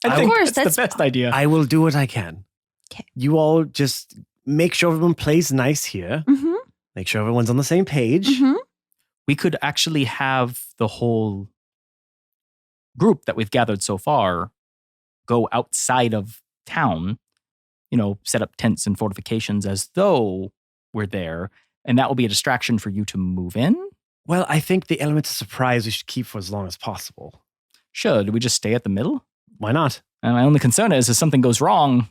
S5: I
S1: Of
S5: think
S6: course,
S5: that's the
S6: that's-
S5: best idea.
S1: I will do what I can.
S6: 'Kay.
S1: You all just make sure everyone plays nice here.
S6: Mm-hmm.
S1: Make sure everyone's on the same page.
S6: Mm-hmm.
S5: We could actually have the whole group that we've gathered so far go outside of town, set up tents and fortifications as though we're there. And that will be a distraction for you to move in.
S1: Well, I think the element of surprise we should keep for as long as possible.
S5: Sure. Do we just stay at the middle?
S1: Why not?
S5: And my only concern is if something goes wrong,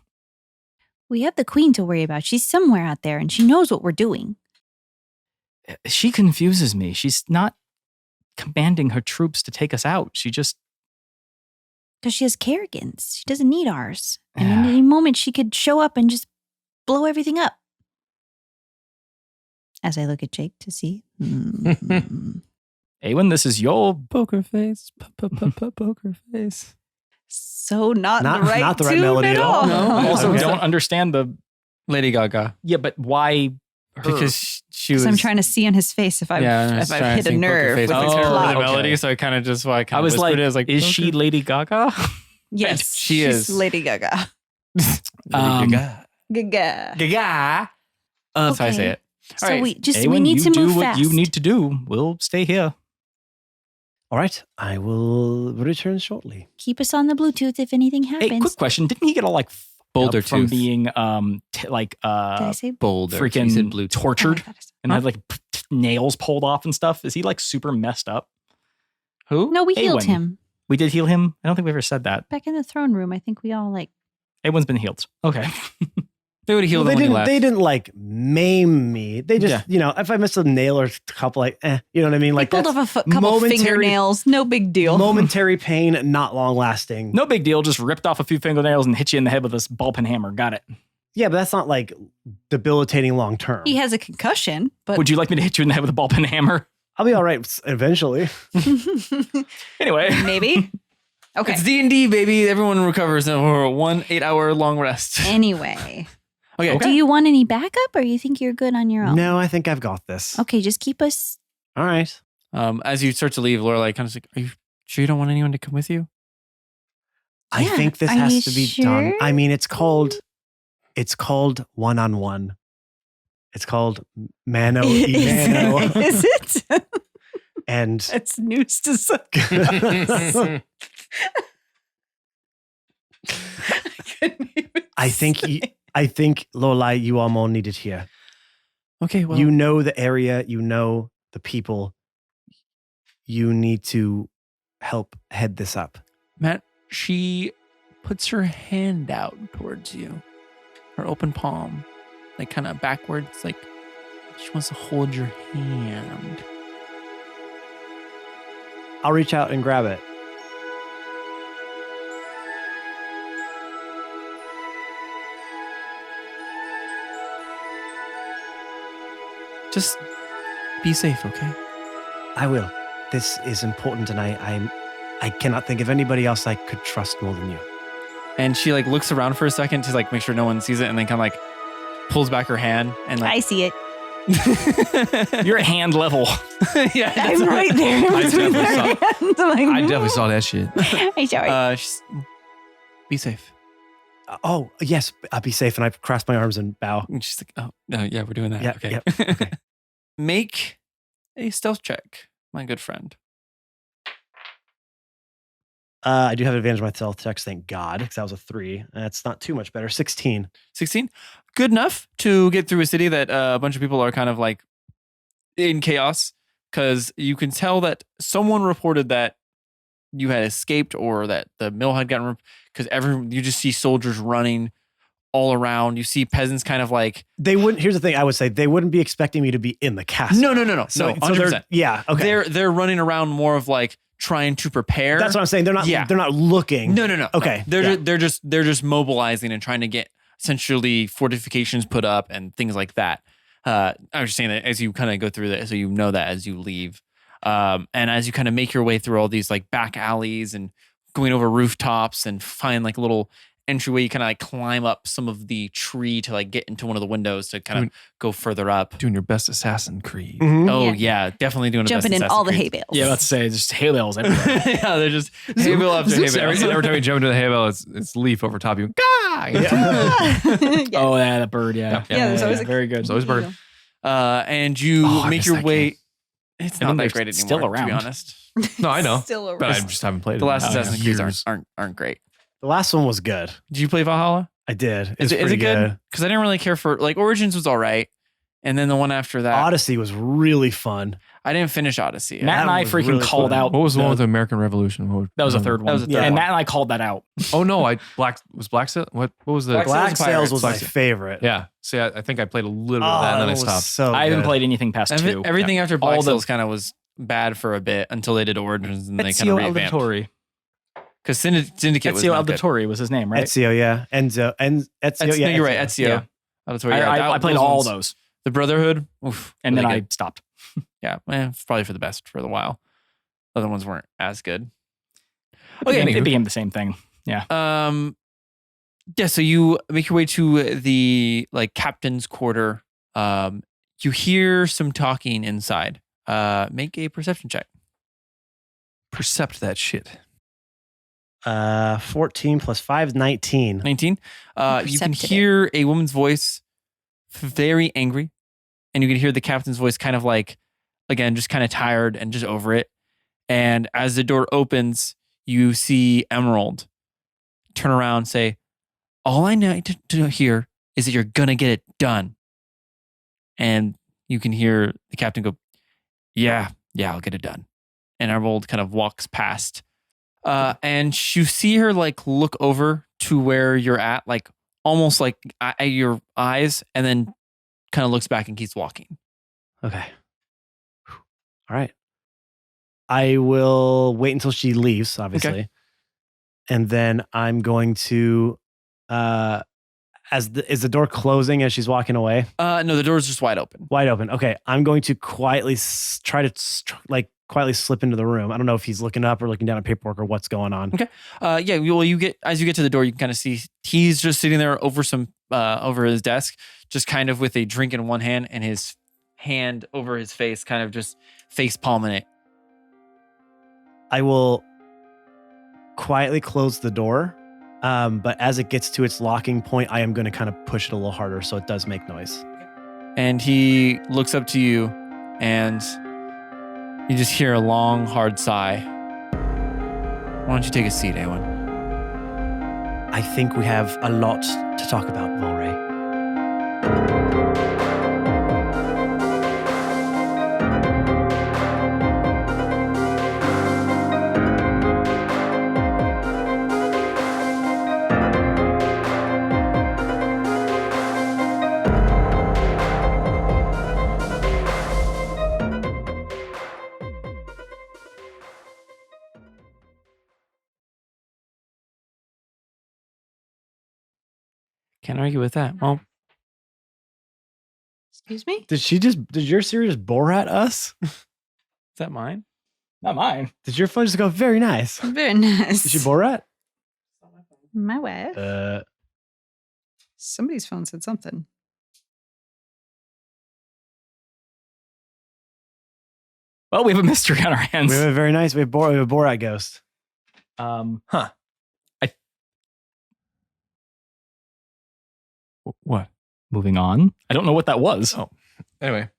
S6: We have the queen to worry about. She's somewhere out there and she knows what we're doing.
S5: she confuses me. She's not commanding her troops to take us out. She just,
S6: Because she has Kerrigan's. She doesn't need ours. And in
S5: Yeah.
S6: any moment, she could show up and just blow everything up. As I look at Jake to see.
S5: Aewyn, this is your
S3: Poker face. Poker face.
S4: So not
S1: Not-
S4: the right
S1: not the right
S4: tune
S1: melody at all.
S3: No.
S5: I also
S3: Okay.
S5: don't understand the,
S3: Lady Gaga.
S5: yeah, but why her?
S3: Because she was.
S4: Because I'm trying to see on his face if I've,
S3: Yeah,
S4: if I've hit a nerve with
S5: Oh,
S4: his
S3: the
S4: plot.
S5: okay.
S3: melody, so I kind of just why
S5: I was like,
S3: it. I was like,
S5: is she
S3: okay.
S5: Lady Gaga?
S4: Yes,
S3: She
S4: she's
S3: is.
S4: Lady Gaga.
S5: Um,
S4: Gaga.
S3: Gaga? That's how I say
S6: Okay.
S3: it.
S6: So
S3: All right.
S6: we
S5: Aewyn,
S6: need
S5: you
S6: to
S5: do
S6: move
S5: what
S6: fast.
S5: you need to do. We'll stay here.
S1: All right. I will return shortly.
S6: Keep us on the Bluetooth if anything happens.
S5: Hey, quick question. Didn't he get all like
S3: Boulder
S5: from
S3: tooth.
S5: being
S6: Did I say?
S3: Boulder. She
S5: freaking
S3: said blue tooth.
S5: tortured
S6: Oh, I thought I said-
S5: and had like nails pulled off and stuff? Is he like super messed up?
S3: Who?
S6: No, we healed
S5: Aewyn.
S6: him.
S5: We did heal him. I don't think we ever said that.
S6: Back in the throne room, I think we all like.
S5: Aewyn's been healed. Okay.
S3: They would have healed
S1: Well,
S3: him when he left.
S1: they didn't like maim me. They just, if I missed a nail or a couple, you know what I mean? Like
S4: Pulled
S1: that's
S4: off a couple
S1: momentary-
S4: fingernails. No big deal.
S1: momentary pain, not long lasting.
S5: No big deal. Just ripped off a few fingernails and hit you in the head with this ball pen hammer. Got it.
S1: Yeah, but that's not like debilitating long term.
S4: He has a concussion, but
S5: Would you like me to hit you in the head with a ball pen hammer?
S1: I'll be all right eventually.
S5: Anyway.
S4: maybe. Okay.
S3: It's D&D, baby. Everyone recovers for a 1 8-hour long rest.
S4: Anyway.
S3: Okay.
S6: Do you want any backup, or you think you're good on your own?
S1: No, I think I've got this.
S6: Okay, just keep us.
S1: All right.
S3: As you start to leave, Lorelai kind of like, are you sure you don't want anyone to come with you?
S1: I
S6: Yeah,
S1: think this
S6: are you
S1: has to be done.
S6: sure?
S1: I mean, it's called one-on-one. It's called mano y mano.
S4: Is it?
S1: And
S4: That's news to some.
S1: I think Lorelai, you are more needed here.
S3: Okay, well.
S1: You know the area, you know the people. You need to help head this up.
S3: Matt, she puts her hand out towards you, her open palm, like kind of backwards, like she wants to hold your hand.
S1: I'll reach out and grab it.
S3: Just be safe, okay?
S1: I will. This is important, and I cannot think of anybody else I could trust more than you.
S3: And she like looks around for a second to like make sure no one sees it, and then kind of like pulls back her hand and
S6: I
S3: like
S6: see it.
S5: You're at hand level.
S3: yeah.
S6: I'm right there in
S2: I
S6: between their
S2: definitely
S6: hands. I'm like,
S2: I definitely saw that shit.
S6: I'm sorry.
S3: She's, be safe.
S1: Oh, yes. I'll be safe. And I cross my arms and bow.
S3: And she's like, oh no, yeah, we're doing that.
S1: Yeah,
S3: Okay.
S1: yep, okay.
S3: Make a stealth check, my good friend.
S1: I do have advantage on my stealth checks, thank God, because that was a 3. That's not too much better. 16.
S3: 16, good enough to get through a city that a bunch of people are kind of like in chaos, because you can tell that someone reported that you had escaped or that the mill had gotten, because you just see soldiers running all around. You see peasants kind of like,
S1: They wouldn't. Here's the thing I would say. They wouldn't be expecting me to be in the castle.
S3: no,
S1: So
S3: 100%.
S1: yeah. Okay.
S3: They're running around more of like trying to prepare.
S1: That's what I'm saying. They're not.
S3: Yeah.
S1: They're not looking.
S3: No.
S1: Okay.
S3: They're
S1: yeah.
S3: they're just mobilizing and trying to get essentially fortifications put up and things like that. I was just saying that as you kind of go through that, so you know that as you leave, and as you kind of make your way through all these like back alleys and going over rooftops and find like a little entryway, you kind of like climb up some of the tree to like get into one of the windows to kind of go further up.
S2: Doing your best Assassin Creed.
S1: Mhm.
S3: Oh
S6: Yeah.
S3: yeah, definitely doing
S6: Jumping in all the hay bales.
S5: Yeah, let's say just hay bales everywhere.
S3: yeah, they're just hay bale after hay bale.
S2: Every time you jump into the hay bale, it's leaf over top of you. Gah!
S1: Yeah.
S6: Yes.
S5: Oh, yeah, the bird. Yeah.
S6: Yeah, there's always a-
S5: very good.
S2: There's always bird.
S3: And you
S2: Oh, I
S3: make
S2: miss
S3: your
S2: that
S3: way.
S2: game.
S3: It's
S5: I
S3: not
S5: mean,
S3: that
S5: they're
S3: great anymore,
S5: still
S3: to
S5: around.
S3: be honest.
S2: No, I know.
S6: Still around.
S2: But I just haven't played it.
S3: The last
S2: in
S3: Assassin's Creed
S2: years.
S3: aren't great.
S1: The last one was good.
S3: Did you play Valhalla?
S1: I did.
S3: Is
S1: It's
S3: it
S1: pretty
S3: good? Because I didn't really care for like Origins was all right, and then the one after that,
S1: Odyssey was really fun.
S3: I didn't finish Odyssey.
S5: Matt and
S1: That
S5: I
S1: was
S5: freaking
S1: really
S5: called
S1: fun.
S5: out.
S2: What was the one
S5: the-
S2: with the American Revolution?
S5: That was the third one.
S3: That was the
S1: third
S5: And
S1: one.
S5: Matt and I called that out.
S2: Oh no, Black Sail. What was the?
S3: Black Sail-
S1: Black Sails was my
S3: Pirates.
S1: favorite.
S2: Yeah. See, I think I played a little bit
S1: Oh,
S2: of that, and then
S1: that
S2: I
S1: was
S2: stopped.
S1: so
S5: I haven't
S1: good.
S5: played anything past 2.
S3: Everything after Black
S5: All the-
S3: Sails kind of was bad for a bit until they did Origins and they kind of
S5: Ezio
S3: revamped.
S5: Auditore.
S3: Because Syndicate was
S5: Ezio
S3: not good.
S5: Auditore was his name, right?
S1: Ezio, yeah. Enzo. Ezio, yeah.
S3: No, you're right.
S1: Ezio.
S3: Ezio.
S5: Yeah.
S3: Auditore, yeah,
S5: I played
S3: those
S5: all
S3: ones-
S5: those,
S3: The Brotherhood, oof,
S5: and
S3: really
S5: then I
S3: good.
S5: stopped.
S3: Yeah, it's probably for the best for a while. Other ones weren't as good.
S5: Okay,
S2: Anywho.
S5: it became the same thing. Yeah.
S3: Yeah, so you make your way to the like captain's quarter. You hear some talking inside. Make a perception check.
S2: Percept that shit.
S1: 14 plus 5 is 19.
S3: 19. You can
S6: Percepted it.
S3: hear a woman's voice, very angry, and you can hear the captain's voice kind of like, again, just kind of tired and just over it. And as the door opens, you see Emerald turn around and say, all I need to hear is that you're going to get it done. And you can hear the captain go, yeah, I'll get it done. And Emerald kind of walks past. And you see her like look over to where you're at, like almost like at your eyes, and then kind of looks back and keeps walking.
S1: Okay. All right. I will wait until she leaves, obviously.
S3: Okay.
S1: And then I'm going to is the door closing as she's walking away?
S3: No, the door's just wide open.
S1: Wide open. Okay. I'm going to quietly quietly slip into the room. I don't know if he's looking up or looking down at paperwork or what's going on.
S3: Okay. Yeah. Well, as you get to the door, you can kind of see he's just sitting there over his desk, just kind of with a drink in one hand and his hand over his face, kind of just face palming it.
S1: I will quietly close the door. But as it gets to its locking point, I am going to kind of push it a little harder so it does make noise.
S3: And he looks up to you, and you just hear a long, hard sigh. Why don't you take a seat, Aewyn?
S1: I think we have a lot to talk about, Volray.
S3: Can't argue with that. Well,
S6: Excuse me?
S1: Did your series just Borat us?
S3: is that mine?
S5: Not mine.
S1: Did your phone just go very nice?
S6: Very nice.
S1: Did you Borat?
S4: My wife. Somebody's phone said something.
S5: Well, we have a mystery on our hands.
S1: We have a very nice. We have a Borat ghost.
S2: What?
S5: Moving on. I don't know what that was.
S2: Oh, anyway.